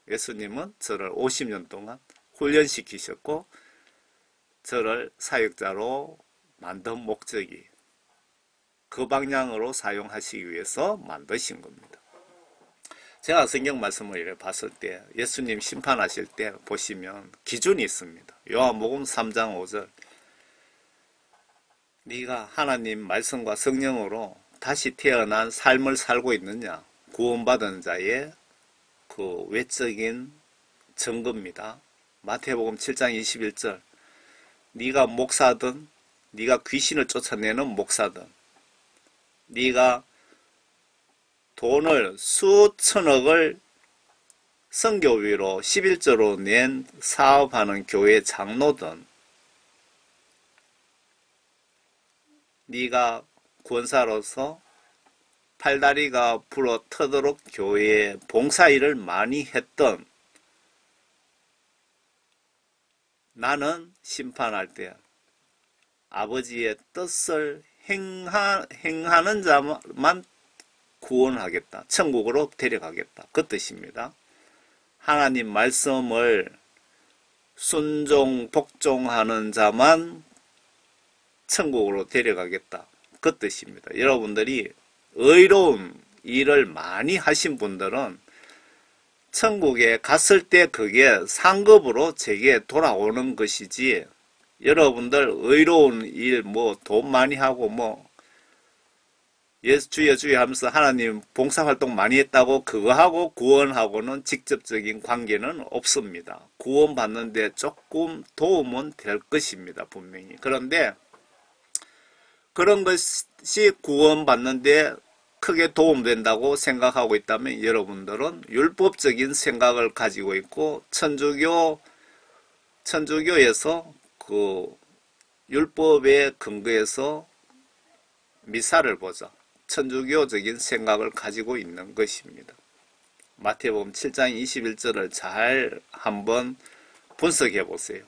예수님은 저를 50년 동안 훈련시키셨고 저를 사역자로 만든 목적이 그 방향으로 사용하시기 위해서 만드신 겁니다. 제가 성경 말씀을 이렇게 봤을 때 예수님 심판하실 때 보시면 기준이 있습니다. 요한복음 3장 5절 네가 하나님 말씀과 성령으로 다시 태어난 삶을 살고 있느냐 구원받은 자의 그 외적인 증거입니다. 마태복음 7장 21절 네가 목사든 네가 귀신을 쫓아내는 목사든 네가 돈을 수천억을 선교비로 11조로 낸 사업하는 교회 장로든 네가 구원사로서 팔다리가 불어 터도록 교회에 봉사일을 많이 했던 나는 심판할 때 아버지의 뜻을 행하는 자만 구원하겠다. 천국으로 데려가겠다. 그 뜻입니다. 하나님 말씀을 순종, 복종하는 자만 천국으로 데려가겠다. 그 뜻입니다. 여러분들이 의로운 일을 많이 하신 분들은 천국에 갔을 때 그게 상급으로 제게 돌아오는 것이지, 여러분들 의로운 일, 돈 많이 하고, 예수 주여 주여 하면서 하나님 봉사활동 많이 했다고 그거하고 구원하고는 직접적인 관계는 없습니다. 구원받는데 조금 도움은 될 것입니다. 분명히. 그런데 그런 것이 구원받는데 크게 도움된다고 생각하고 있다면 여러분들은 율법적인 생각을 가지고 있고 천주교에서 그 율법에 근거해서 미사를 보자. 천주교적인 생각을 가지고 있는 것입니다. 마태복음 7장 21절을 잘 한번 분석해 보세요.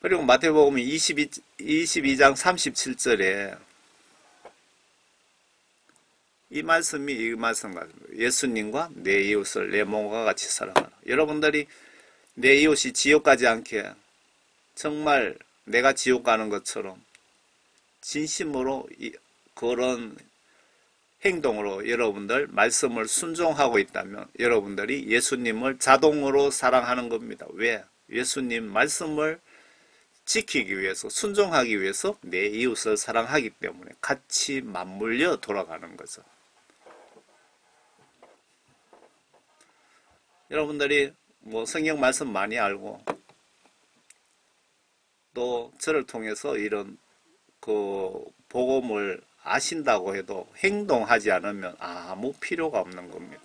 그리고 마태복음 22장 37절에 이 말씀 같습니다. 예수님과 내 이웃을 내 몸과 같이 사랑하라. 여러분들이 내 이웃이 지옥 가지 않게 정말 내가 지옥 가는 것처럼 진심으로 그런 행동으로 여러분들 말씀을 순종하고 있다면 여러분들이 예수님을 자동으로 사랑하는 겁니다. 왜? 예수님 말씀을 지키기 위해서, 순종하기 위해서 내 이웃을 사랑하기 때문에 같이 맞물려 돌아가는 거죠. 여러분들이 성경 말씀 많이 알고 또 저를 통해서 이런 그 복음을 아신다고 해도 행동하지 않으면 아무 필요가 없는 겁니다.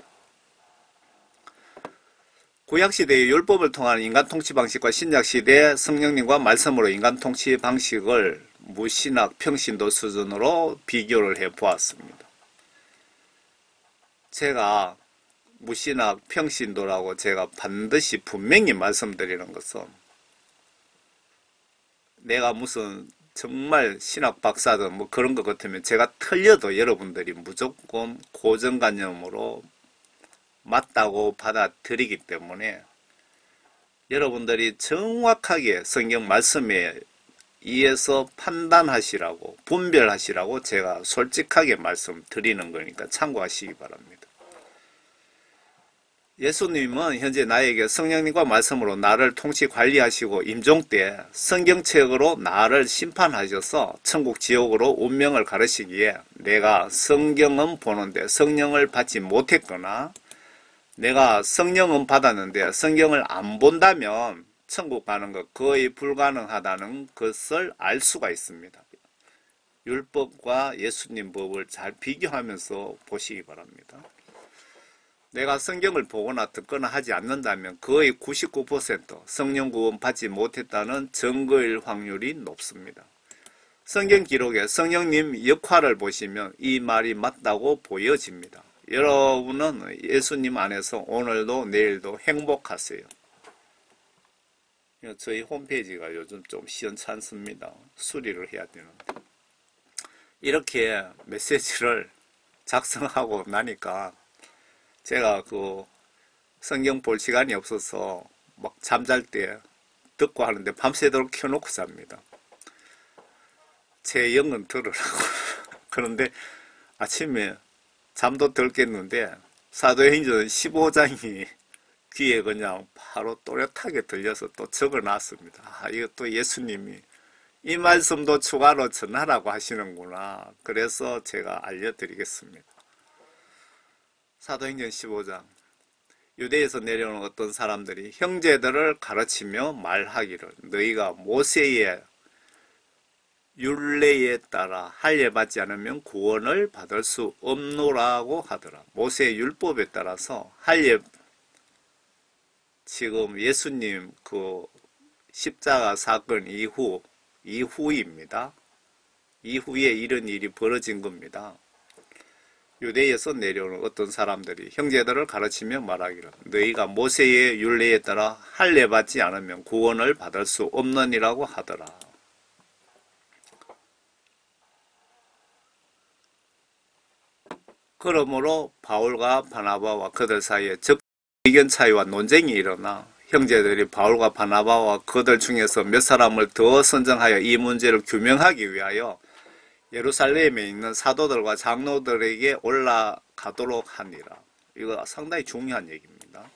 구약시대의 율법을 통한 인간 통치 방식과 신약시대의 성령님과 말씀으로 인간 통치 방식을 무신학 평신도 수준으로 비교를 해 보았습니다. 제가 무신학 평신도라고 제가 반드시 분명히 말씀드리는 것은, 내가 무슨 정말 신학 박사든 그런 것 같으면 제가 틀려도 여러분들이 무조건 고정관념으로 맞다고 받아들이기 때문에 여러분들이 정확하게 성경 말씀에 의해서 판단하시라고, 분별하시라고 제가 솔직하게 말씀드리는 거니까 참고하시기 바랍니다. 예수님은 현재 나에게 성령님과 말씀으로 나를 통치 관리하시고 임종 때 성경책으로 나를 심판하셔서 천국 지옥으로 운명을 가르치기에, 내가 성경은 보는데 성령을 받지 못했거나 내가 성령은 받았는데 성경을 안 본다면 천국 가는 것 거의 불가능하다는 것을 알 수가 있습니다. 율법과 예수님 법을 잘 비교하면서 보시기 바랍니다. 내가 성경을 보거나 듣거나 하지 않는다면 거의 99% 성령 구원 받지 못했다는 증거일 확률이 높습니다. 성경 기록에 성령님 역할을 보시면 이 말이 맞다고 보여집니다. 여러분은 예수님 안에서 오늘도 내일도 행복하세요. 저희 홈페이지가 요즘 좀 시원찮습니다. 수리를 해야 되는데. 이렇게 메시지를 작성하고 나니까 제가 성경 볼 시간이 없어서 막 잠잘 때 듣고 하는데 밤새도록 켜놓고 잡니다. 제 영은 들으라고. 그런데 아침에 잠도 덜 깼는데 사도행전 15장이 귀에 그냥 바로 또렷하게 들려서 또 적어놨습니다. 이것도 예수님이 이 말씀도 추가로 전하라고 하시는구나. 그래서 제가 알려드리겠습니다. 사도행전 15장. 유대에서 내려오는 어떤 사람들이 형제들을 가르치며 말하기를, 너희가 모세의 율례에 따라 할례받지 않으면 구원을 받을 수 없노라고 하더라. 모세의 율법에 따라서 지금 예수님 십자가 사건 이후입니다. 이후에 이런 일이 벌어진 겁니다. 유대에서 내려오는 어떤 사람들이 형제들을 가르치며 말하기를 너희가 모세의 율례에 따라 할례 받지 않으면 구원을 받을 수 없느니라고 하더라. 그러므로 바울과 바나바와 그들 사이에 의견 차이와 논쟁이 일어나 형제들이 바울과 바나바와 그들 중에서 몇 사람을 더 선정하여 이 문제를 규명하기 위하여 예루살렘에 있는 사도들과 장로들에게 올라가도록 하니라. 이거 상당히 중요한 얘기입니다.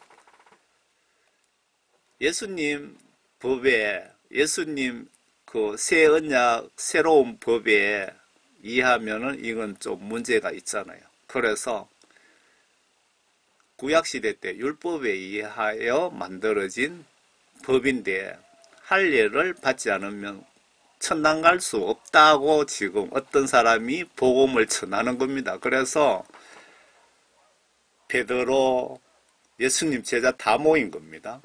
예수님 법에, 예수님 그 새 언약 새로운 법에 이해하면은 이건 좀 문제가 있잖아요. 그래서 구약시대 때 율법에 의하여 만들어진 법인데 할례를 받지 않으면 천당 갈 수 없다고 지금 어떤 사람이 복음을 전하는 겁니다. 그래서 베드로, 예수님 제자 다 모인 겁니다.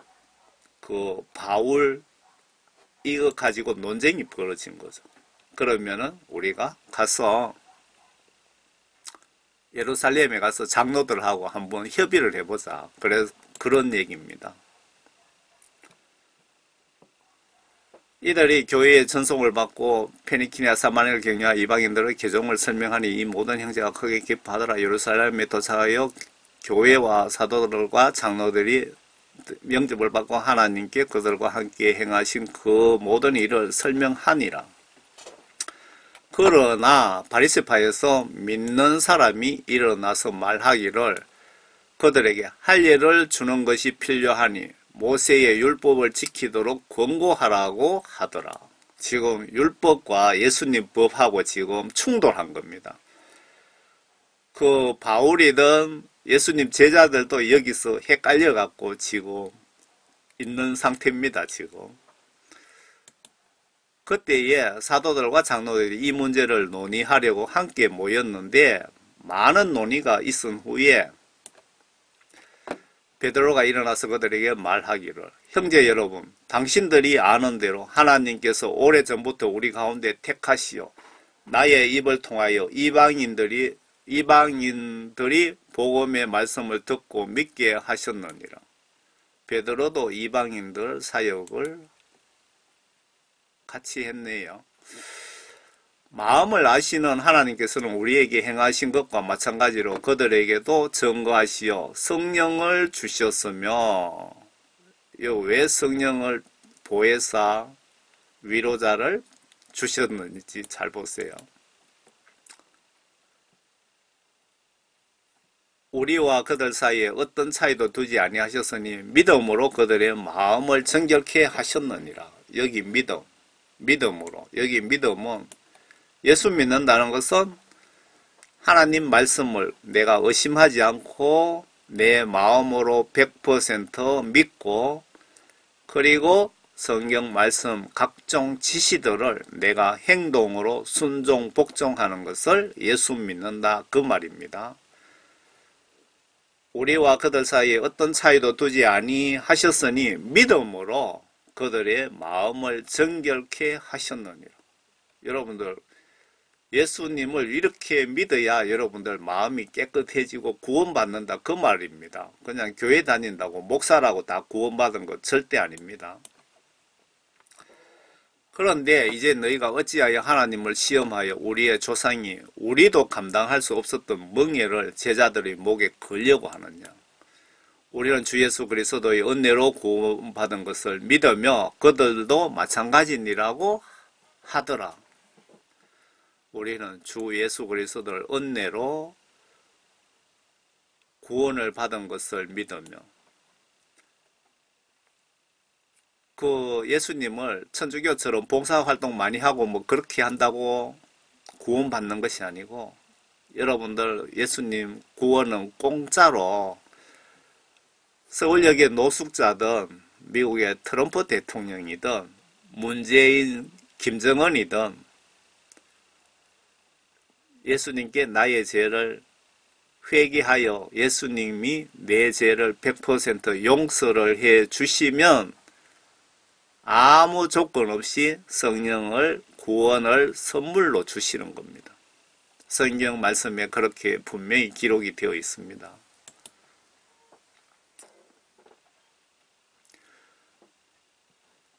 그 바울 이거 가지고 논쟁이 벌어진 거죠. 그러면은 우리가 가서 예루살렘에 가서 장로들하고 한번 협의를 해보자. 그래서 그런 얘기입니다. 이들이 교회의 전송을 받고 페니키냐 사마리아를 경유한 이방인들의 개종을 설명하니 이 모든 형제가 크게 기뻐하더라. 예루살렘에 도착하여 교회와 사도들과 장로들이 영접을 받고 하나님께 그들과 함께 행하신 그 모든 일을 설명하니라. 그러나 바리새파에서 믿는 사람이 일어나서 말하기를 그들에게 할례를 주는 것이 필요하니 모세의 율법을 지키도록 권고하라고 하더라. 지금 율법과 예수님 법하고 지금 충돌한 겁니다. 그 바울이든 예수님 제자들도 여기서 헷갈려 갖고 지금 있는 상태입니다. 지금. 그때에 사도들과 장로들이 이 문제를 논의하려고 함께 모였는데 많은 논의가 있은 후에 베드로가 일어나서 그들에게 말하기를 형제 여러분 당신들이 아는 대로 하나님께서 오래전부터 우리 가운데 택하시어 나의 입을 통하여 이방인들이 복음의 말씀을 듣고 믿게 하셨느니라. 베드로도 이방인들 사역을 같이 했네요. 마음을 아시는 하나님께서는 우리에게 행하신 것과 마찬가지로 그들에게도 증거하시어 성령을 주셨으며 왜 성령을 보혜사 위로자를 주셨는지 잘 보세요. 우리와 그들 사이에 어떤 차이도 두지 아니하셨으니 믿음으로 그들의 마음을 정결케 하셨느니라. 여기 믿음으로. 여기 믿음은 예수 믿는다는 것은 하나님 말씀을 내가 의심하지 않고 내 마음으로 100% 믿고 그리고 성경 말씀 각종 지시들을 내가 행동으로 순종 복종하는 것을 예수 믿는다 그 말입니다. 우리와 그들 사이에 어떤 차이도 두지 아니하셨으니 믿음으로 그들의 마음을 정결케 하셨느니라. 여러분들 예수님을 이렇게 믿어야 여러분들 마음이 깨끗해지고 구원받는다 그 말입니다. 그냥 교회 다닌다고 목사라고 다 구원받은 것 절대 아닙니다. 그런데 이제 너희가 어찌하여 하나님을 시험하여 우리의 조상이 우리도 감당할 수 없었던 멍에를 제자들의 목에 걸려고 하느냐. 우리는 주 예수 그리스도의 은혜로 구원받은 것을 믿으며 그들도 마찬가지니라고 하더라. 우리는 주 예수 그리스도를 은혜로 구원을 받은 것을 믿으며 그 예수님을 천주교처럼 봉사활동 많이 하고 뭐 그렇게 한다고 구원받는 것이 아니고 여러분들 예수님 구원은 공짜로 서울역의 노숙자든 미국의 트럼프 대통령이든 문재인 김정은이든 예수님께 나의 죄를 회개하여 예수님이 내 죄를 100% 용서를 해 주시면 아무 조건 없이 성령을 구원을 선물로 주시는 겁니다. 성경 말씀에 그렇게 분명히 기록이 되어 있습니다.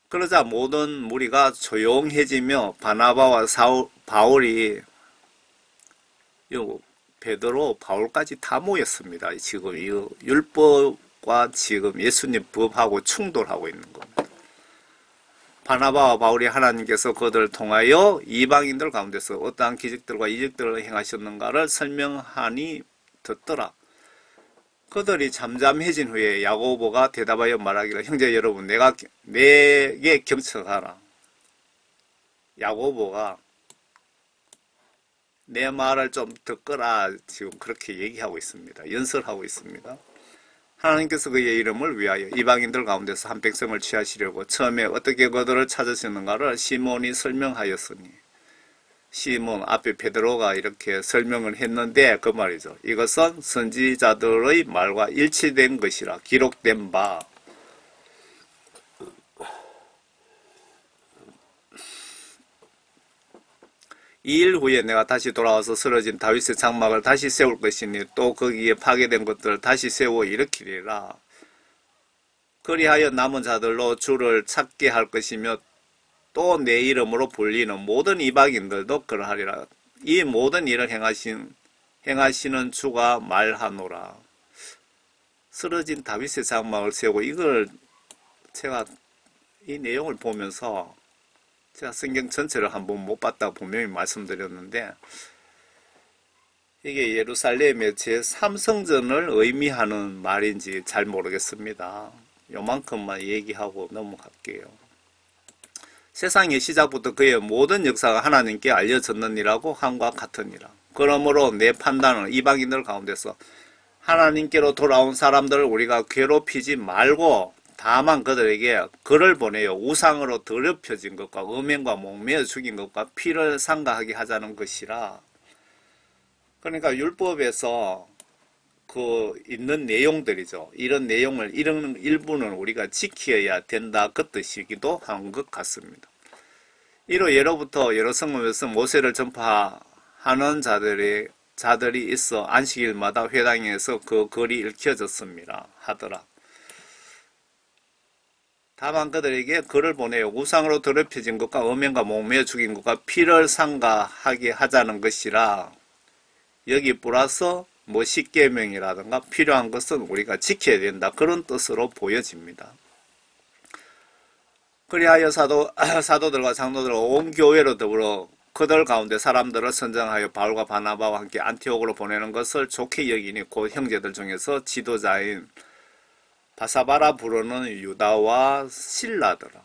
그러자 모든 무리가 조용해지며 바나바와 바울이 베드로, 바울까지 다 모였습니다. 지금 이 율법과 지금 예수님 법하고 충돌하고 있는 겁니다. 바나바와 바울이 하나님께서 그들을 통하여 이방인들 가운데서 어떠한 기적들과 이적들을 행하셨는가를 설명하니 듣더라. 그들이 잠잠해진 후에 야고보가 대답하여 말하기를, 형제 여러분, 내게 경청하라. 야고보가 내 말을 좀 듣거라, 지금 그렇게 얘기하고 있습니다. 연설하고 있습니다. 하나님께서 그의 이름을 위하여 이방인들 가운데서 한 백성을 취하시려고 처음에 어떻게 그들을 찾으셨는가를 시몬이 설명하였으니, 시몬 앞에 베드로가 이렇게 설명을 했는데 그 말이죠. 이것은 선지자들의 말과 일치된 것이라 기록된 바. 이 일 후에 내가 다시 돌아와서 쓰러진 다윗의 장막을 다시 세울 것이니 또 거기에 파괴된 것들을 다시 세워 일으키리라. 그리하여 남은 자들로 주를 찾게 할 것이며 또 내 이름으로 불리는 모든 이방인들도 그러하리라. 이 모든 일을 행하시는 주가 말하노라. 쓰러진 다윗의 장막을 세우고, 이걸 제가 이 내용을 보면서 제가 성경 전체를 한번 못 봤다고 분명히 말씀드렸는데, 이게 예루살렘의 제3성전을 의미하는 말인지 잘 모르겠습니다. 요만큼만 얘기하고 넘어갈게요. 세상의 시작부터 그의 모든 역사가 하나님께 알려졌느니라고 함과 같으니라. 그러므로 내 판단은 이방인들 가운데서 하나님께로 돌아온 사람들을 우리가 괴롭히지 말고 다만 그들에게 글을 보내어 우상으로 더럽혀진 것과 음행과 목매어 죽인 것과 피를 상가하게 하자는 것이라. 그러니까 율법에서 있는 내용들이죠. 이런 내용을 이런 일부는 우리가 지켜야 된다, 그 뜻이기도 한 것 같습니다. 이로 예로부터 여러 성읍에서 모세를 전파하는 자들이 있어 안식일마다 회당에서 그 글이 읽혀졌습니다 하더라. 다만 그들에게 글을 보내어 우상으로 더럽혀진 것과 음행과 목매어 죽인 것과 피를 상가하게 하자는 것이라. 여기 플러스 십계명이라든가 필요한 것은 우리가 지켜야 된다, 그런 뜻으로 보여집니다. 그리하여 사도들과 장로들과 온 교회로 더불어 그들 가운데 사람들을 선정하여 바울과 바나바와 함께 안티옥으로 보내는 것을 좋게 여기니 곧 형제들 중에서 지도자인 바사바라 부르는 유다와 실라더라.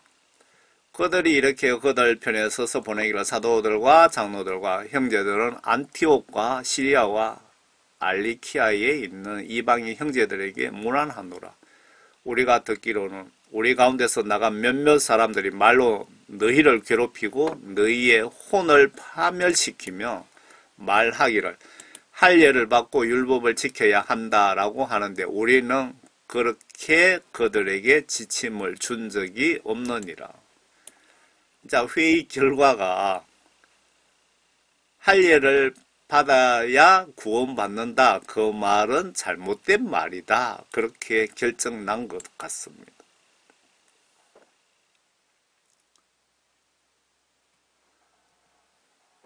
그들이 이렇게 그들 편에 서서 보내기를 사도들과 장로들과 형제들은 안티옥과 시리아와 알리키아에 있는 이방인 형제들에게 문안하노라. 우리가 듣기로는 우리 가운데서 나간 몇몇 사람들이 말로 너희를 괴롭히고 너희의 혼을 파멸시키며 말하기를 할례를 받고 율법을 지켜야 한다라고 하는데 우리는 그렇게 그들에게 지침을 준 적이 없느니라. 자, 회의 결과가 할례를 받아야 구원받는다, 그 말은 잘못된 말이다, 그렇게 결정난 것 같습니다.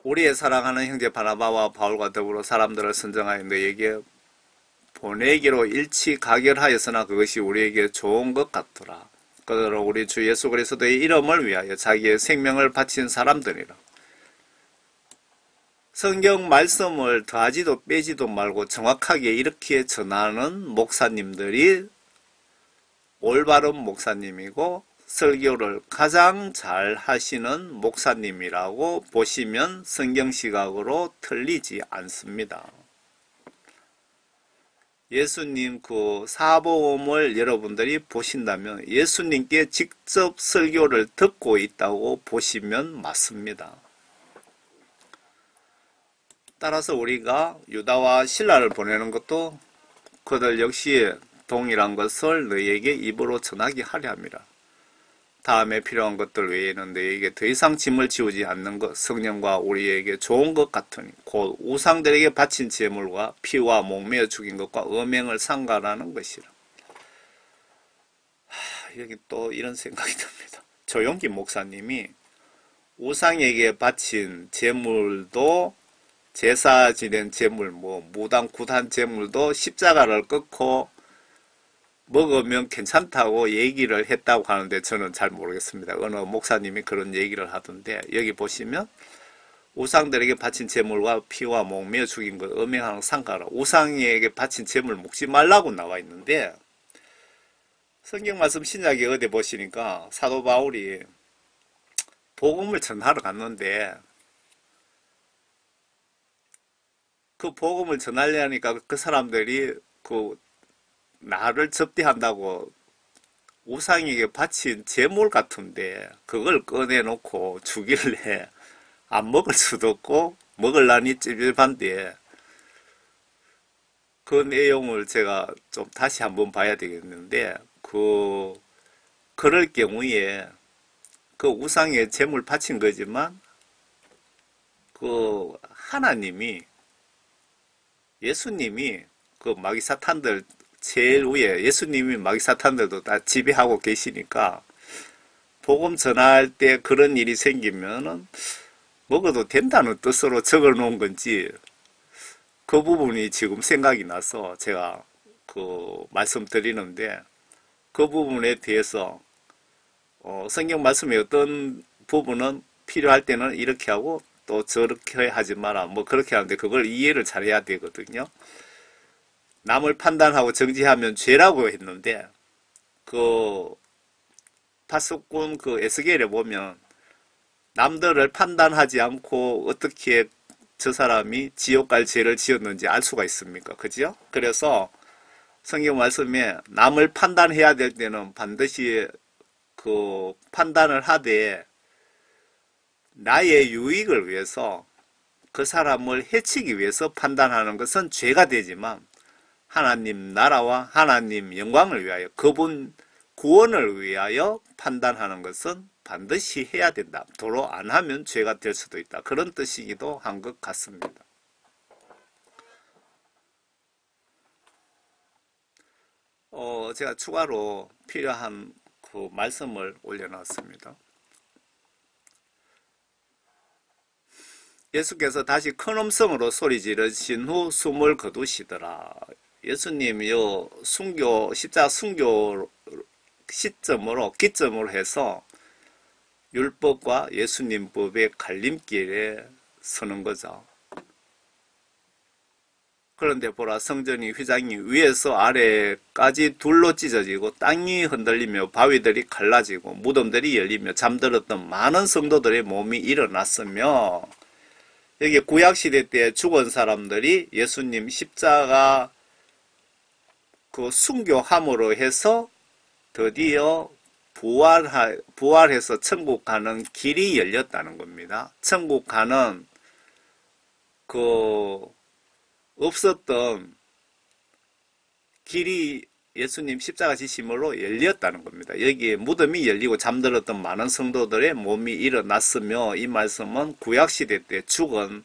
우리의 사랑하는 형제 바나바와 바울과 더불어 사람들을 선정하여 너에게 보내기로 일치 가결하였으나 그것이 우리에게 좋은 것 같더라. 그들은 우리 주 예수 그리스도의 이름을 위하여 자기의 생명을 바친 사람들이라. 성경 말씀을 더하지도 빼지도 말고 정확하게 이렇게 전하는 목사님들이 올바른 목사님이고 설교를 가장 잘 하시는 목사님이라고 보시면 성경 시각으로 틀리지 않습니다. 예수님 그 사복음을 여러분들이 보신다면 예수님께 직접 설교를 듣고 있다고 보시면 맞습니다. 따라서 우리가 유다와 실라를 보내는 것도 그들 역시 동일한 것을 너희에게 입으로 전하게 하려 함이라. 다음에 필요한 것들 외에는 너에게 더 이상 짐을 지우지 않는 것, 성령과 우리에게 좋은 것 같으니 곧 우상들에게 바친 제물과 피와 목매어 죽인 것과 음행을 상관하는 것이라. 여기 또 이런 생각이 듭니다. 조용기 목사님이 우상에게 바친 제물도 제사 지낸 제물, 무당 구단 제물도 십자가를 끊고 먹으면 괜찮다고 얘기를 했다고 하는데 저는 잘 모르겠습니다. 어느 목사님이 그런 얘기를 하던데 여기 보시면 우상들에게 바친 제물과 피와 목매어 죽인 것 음행하는 상가라. 우상에게 바친 제물 먹지 말라고 나와 있는데 성경 말씀 신약에 어디 보시니까 사도 바울이 복음을 전하러 갔는데 그 복음을 전하려니까 그 사람들이 그 나를 접대한다고 우상에게 바친 제물 같은데 그걸 꺼내놓고 주길래 안 먹을 수도 없고 먹을라니 찝찝한데 그 내용을 제가 좀 다시 한번 봐야 되겠는데 그럴 경우에 그 우상에 제물 바친 거지만 그 하나님이 예수님이 그 마귀 사탄들 제일 위에 예수님이 마귀 사탄들도 다 지배하고 계시니까 복음 전할 때 그런 일이 생기면은 먹어도 된다는 뜻으로 적어 놓은 건지 그 부분이 지금 생각이 나서 제가 그 말씀드리는데 그 부분에 대해서 성경 말씀의 어떤 부분은 필요할 때는 이렇게 하고 또 저렇게 하지 마라 뭐 그렇게 하는데 그걸 이해를 잘해야 되거든요. 남을 판단하고 정지하면 죄라고 했는데 그 파수꾼 그 에스겔에 보면 남들을 판단하지 않고 어떻게 저 사람이 지옥 갈 죄를 지었는지 알 수가 있습니까? 그죠? 그래서 성경 말씀에 남을 판단해야 될 때는 반드시 그 판단을 하되 나의 유익을 위해서 그 사람을 해치기 위해서 판단하는 것은 죄가 되지만 하나님 나라와 하나님 영광을 위하여 그분 구원을 위하여 판단하는 것은 반드시 해야 된다. 도로 안 하면 죄가 될 수도 있다. 그런 뜻이기도 한 것 같습니다. 제가 추가로 필요한 그 말씀을 올려놨습니다. 예수께서 다시 큰 음성으로 소리 지르신 후 숨을 거두시더라. 예수님이요 십자가 순교 시점으로 기점으로 해서 율법과 예수님법의 갈림길에 서는 거죠. 그런데 보라 성전이 휘장이 위에서 아래까지 둘로 찢어지고 땅이 흔들리며 바위들이 갈라지고 무덤들이 열리며 잠들었던 많은 성도들의 몸이 일어났으며 여기 구약시대 때 죽은 사람들이 예수님 십자가 그 순교함으로 해서 드디어 부활해서 천국 가는 길이 열렸다는 겁니다. 천국 가는 그 없었던 길이 예수님 십자가 지심으로 열렸다는 겁니다. 여기에 무덤이 열리고 잠들었던 많은 성도들의 몸이 일어났으며 이 말씀은 구약시대 때 죽은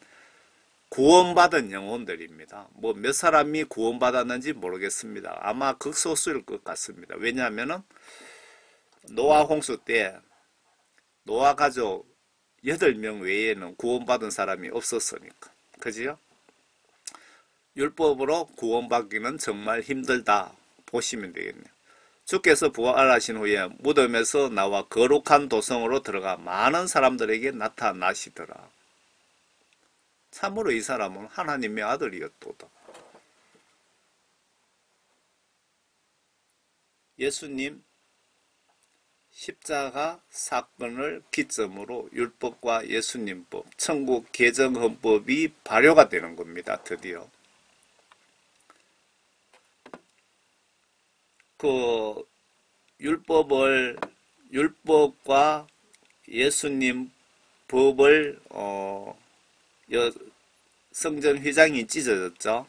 구원받은 영혼들입니다. 뭐 몇 사람이 구원받았는지 모르겠습니다. 아마 극소수일 것 같습니다. 왜냐하면 노아 홍수 때 노아 가족 8명 외에는 구원받은 사람이 없었으니까. 그지요? 율법으로 구원받기는 정말 힘들다 보시면 되겠네요. 주께서 부활하신 후에 무덤에서 나와 거룩한 도성으로 들어가 많은 사람들에게 나타나시더라. 참으로 이 사람은 하나님의 아들이었도다. 예수님 십자가 사건을 기점으로 율법과 예수님법, 천국 개정헌법이 발효가 되는 겁니다. 드디어. 그 율법과 예수님 법을 성전 휘장이 찢어졌죠.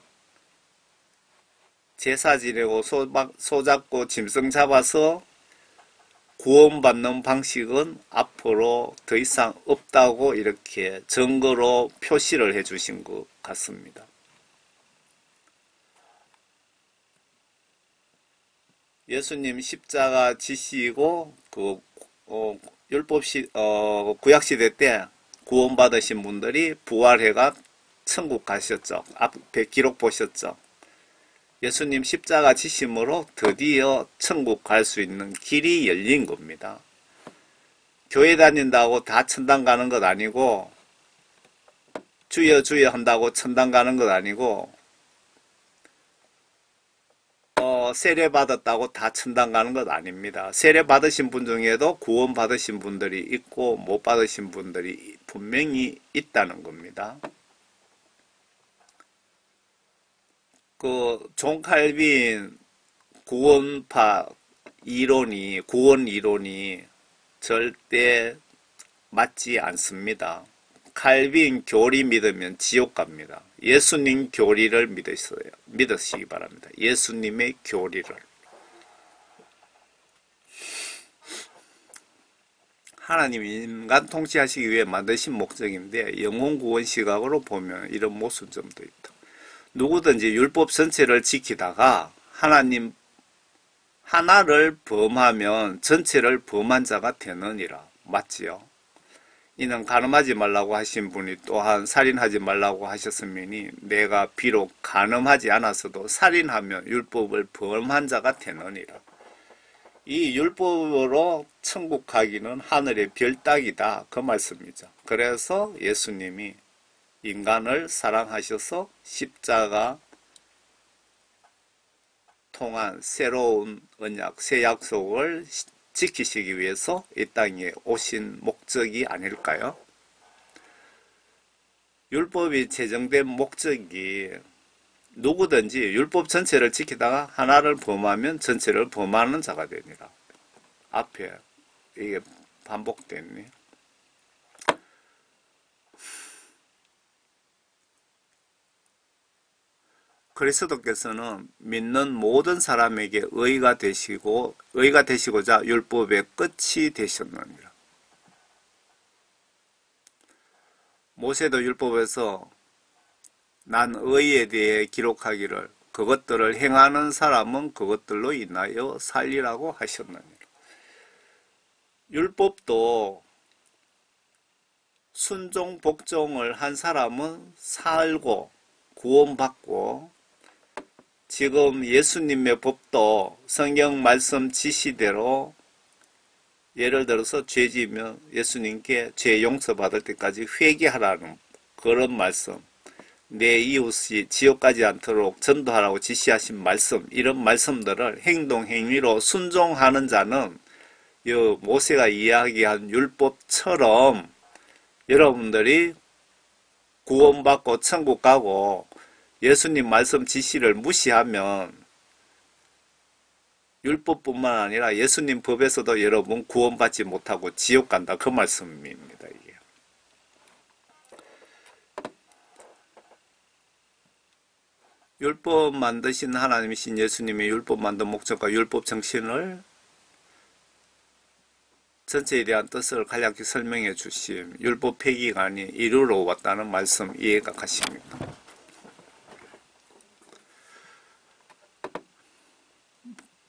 제사 지내고 소 잡고 짐승 잡아서 구원받는 방식은 앞으로 더 이상 없다고 이렇게 증거로 표시를 해 주신 것 같습니다. 예수님 십자가 지시고 구약 시대 때 구원받으신 분들이 부활해가 천국 가셨죠. 앞에 기록 보셨죠. 예수님 십자가 지심으로 드디어 천국 갈 수 있는 길이 열린 겁니다. 교회 다닌다고 다 천당 가는 것 아니고, 주여 주여 한다고 천당 가는 것 아니고, 세례 받았다고 다 천당 가는 것 아닙니다. 세례 받으신 분 중에도 구원 받으신 분들이 있고 못 받으신 분들이 분명히 있다는 겁니다. 존 칼빈 구원파 구원 이론이 절대 맞지 않습니다. 칼빈 교리 믿으면 지옥 갑니다. 예수님 교리를 믿으시기 바랍니다. 예수님의 교리를. 하나님 인간 통치하시기 위해 만드신 목적인데 영혼 구원 시각으로 보면 이런 모순점도 있다. 누구든지 율법 전체를 지키다가 하나님 하나를 범하면 전체를 범한 자가 되느니라. 맞지요? 이는 간음하지 말라고 하신 분이 또한 살인하지 말라고 하셨으니 내가 비록 간음하지 않았어도 살인하면 율법을 범한 자가 되느니라. 이 율법으로 천국 가기는 하늘의 별 따기다. 그 말씀이죠. 그래서 예수님이 인간을 사랑하셔서 십자가 통한 새로운 언약, 새 약속을 지키시기 위해서 이 땅에 오신 목적이 아닐까요? 율법이 제정된 목적이 누구든지 율법 전체를 지키다가 하나를 범하면 전체를 범하는 자가 되니라. 앞에 이게 반복됐네. 그리스도께서는 믿는 모든 사람에게 의가 되시고자 율법의 끝이 되셨느니라. 모세도 율법에서 난 의에 대해 기록하기를 그것들을 행하는 사람은 그것들로 인하여 살리라고 하셨느니라. 율법도 순종 복종을 한 사람은 살고 구원받고, 지금 예수님의 법도 성경 말씀 지시대로 예를 들어서 죄지으면 예수님께 죄 용서받을 때까지 회개하라는 그런 말씀, 내 이웃이 지옥 가지 않도록 전도하라고 지시하신 말씀, 이런 말씀들을 행동 행위로 순종하는 자는 이 모세가 이야기한 율법처럼 여러분들이 구원받고 천국 가고 예수님 말씀 지시를 무시하면 율법뿐만 아니라 예수님 법에서도 여러분 구원받지 못하고 지옥 간다. 그 말씀입니다. 이게. 율법 만드신 하나님이신 예수님의 율법 만든 목적과 율법 정신을 전체에 대한 뜻을 간략히 설명해 주심, 율법 폐기가 아닌 이루러 왔다는 말씀 이해가 가십니까?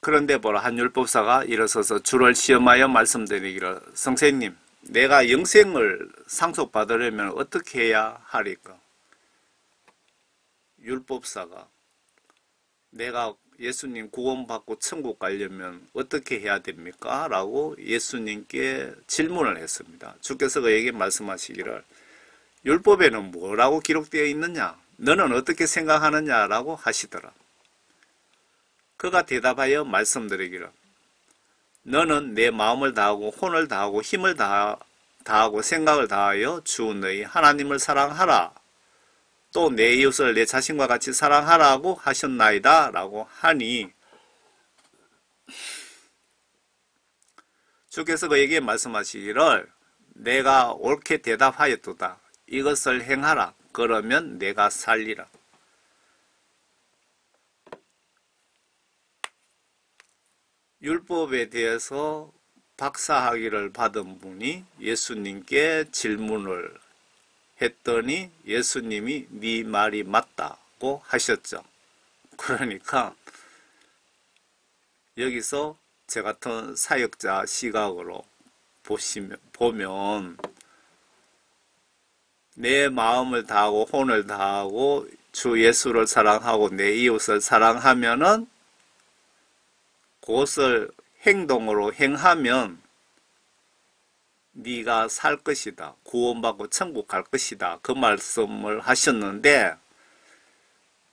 그런데 보라, 한 율법사가 일어서서 주를 시험하여 말씀드리기를, 선생님, 내가 영생을 상속받으려면 어떻게 해야 하리까? 율법사가 내가 예수님 구원받고 천국 가려면 어떻게 해야 됩니까? 라고 예수님께 질문을 했습니다. 주께서 그에게 말씀하시기를, 율법에는 뭐라고 기록되어 있느냐? 너는 어떻게 생각하느냐? 라고 하시더라. 그가 대답하여 말씀드리기를, 너는 내 마음을 다하고 혼을 다하고 힘을 다하고 생각을 다하여 주 너희 하나님을 사랑하라. 또 내 이웃을 내 자신과 같이 사랑하라고 하셨나이다. 라고 하니 주께서 그에게 말씀하시기를, 내가 옳게 대답하였도다. 이것을 행하라. 그러면 내가 살리라. 율법에 대해서 박사학위를 받은 분이 예수님께 질문을 했더니 예수님이 네 말이 맞다고 하셨죠. 그러니까 여기서 저 같은 사역자 시각으로 보면 내 마음을 다하고 혼을 다하고 주 예수를 사랑하고 내 이웃을 사랑하면은 그것을 행동으로 행하면 네가 살 것이다. 구원받고 천국 갈 것이다. 그 말씀을 하셨는데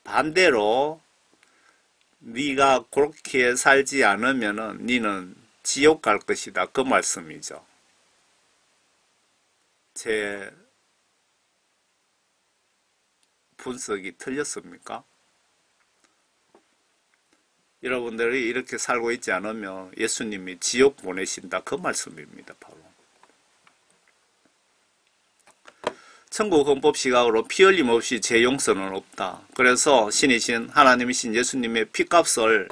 반대로 네가 그렇게 살지 않으면은 네는 지옥 갈 것이다. 그 말씀이죠. 제 분석이 틀렸습니까? 여러분들이 이렇게 살고 있지 않으면 예수님이 지옥 보내신다. 그 말씀입니다. 바로. 천국 헌법 시각으로 피 흘림 없이 죄 용서는 없다. 그래서 신이신 하나님이신 예수님의 피값을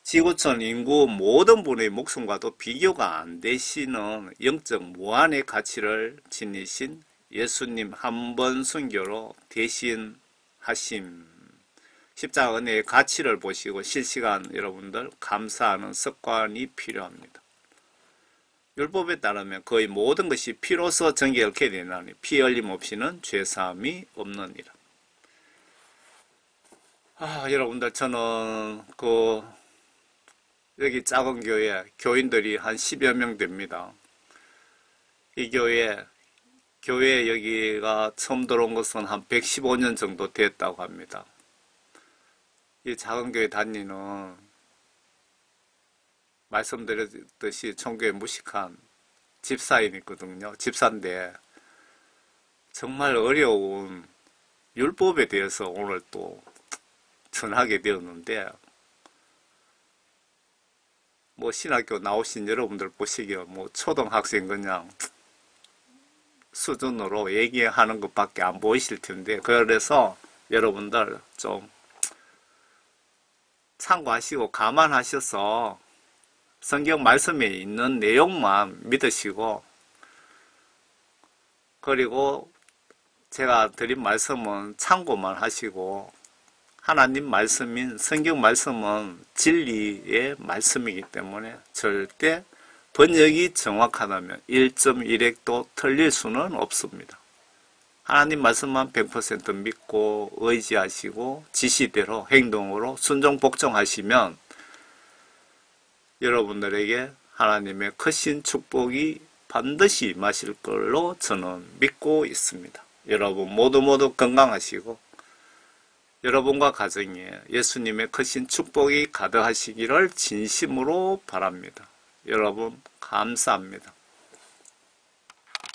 지구촌 인구 모든 분의 목숨과도 비교가 안 되시는 영적 무한의 가치를 지니신 예수님 한 번 순교로 대신하심. 십자가 은혜의 가치를 보시고 실시간 여러분들 감사하는 습관이 필요합니다. 율법에 따르면 거의 모든 것이 피로서 정결케 되나니 피 흘림 없이는 죄사함이 없느니라. 여러분들 저는 여기 작은 교회 교인들이 한 10여 명 됩니다. 이 교회 여기가 처음 들어온 것은 한 115년 정도 됐다고 합니다. 이 작은 교회 다니는 말씀드렸듯이 총교회 무식한 집사인이거든요. 집사인데 정말 어려운 율법에 대해서 오늘 또 전하게 되었는데 신학교 나오신 여러분들 보시기에 초등학생 그냥 수준으로 얘기하는 것밖에 안 보이실 텐데 그래서 여러분들 좀 참고하시고 감안하셔서 성경 말씀에 있는 내용만 믿으시고 그리고 제가 드린 말씀은 참고만 하시고 하나님 말씀인 성경 말씀은 진리의 말씀이기 때문에 절대 번역이 정확하다면 1.1핵도 틀릴 수는 없습니다. 하나님 말씀만 100% 믿고 의지하시고 지시대로 행동으로 순종 복종하시면 여러분들에게 하나님의 크신 축복이 반드시 임하실 걸로 저는 믿고 있습니다. 여러분 모두 건강하시고 여러분과 가정에 예수님의 크신 축복이 가득하시기를 진심으로 바랍니다. 여러분 감사합니다.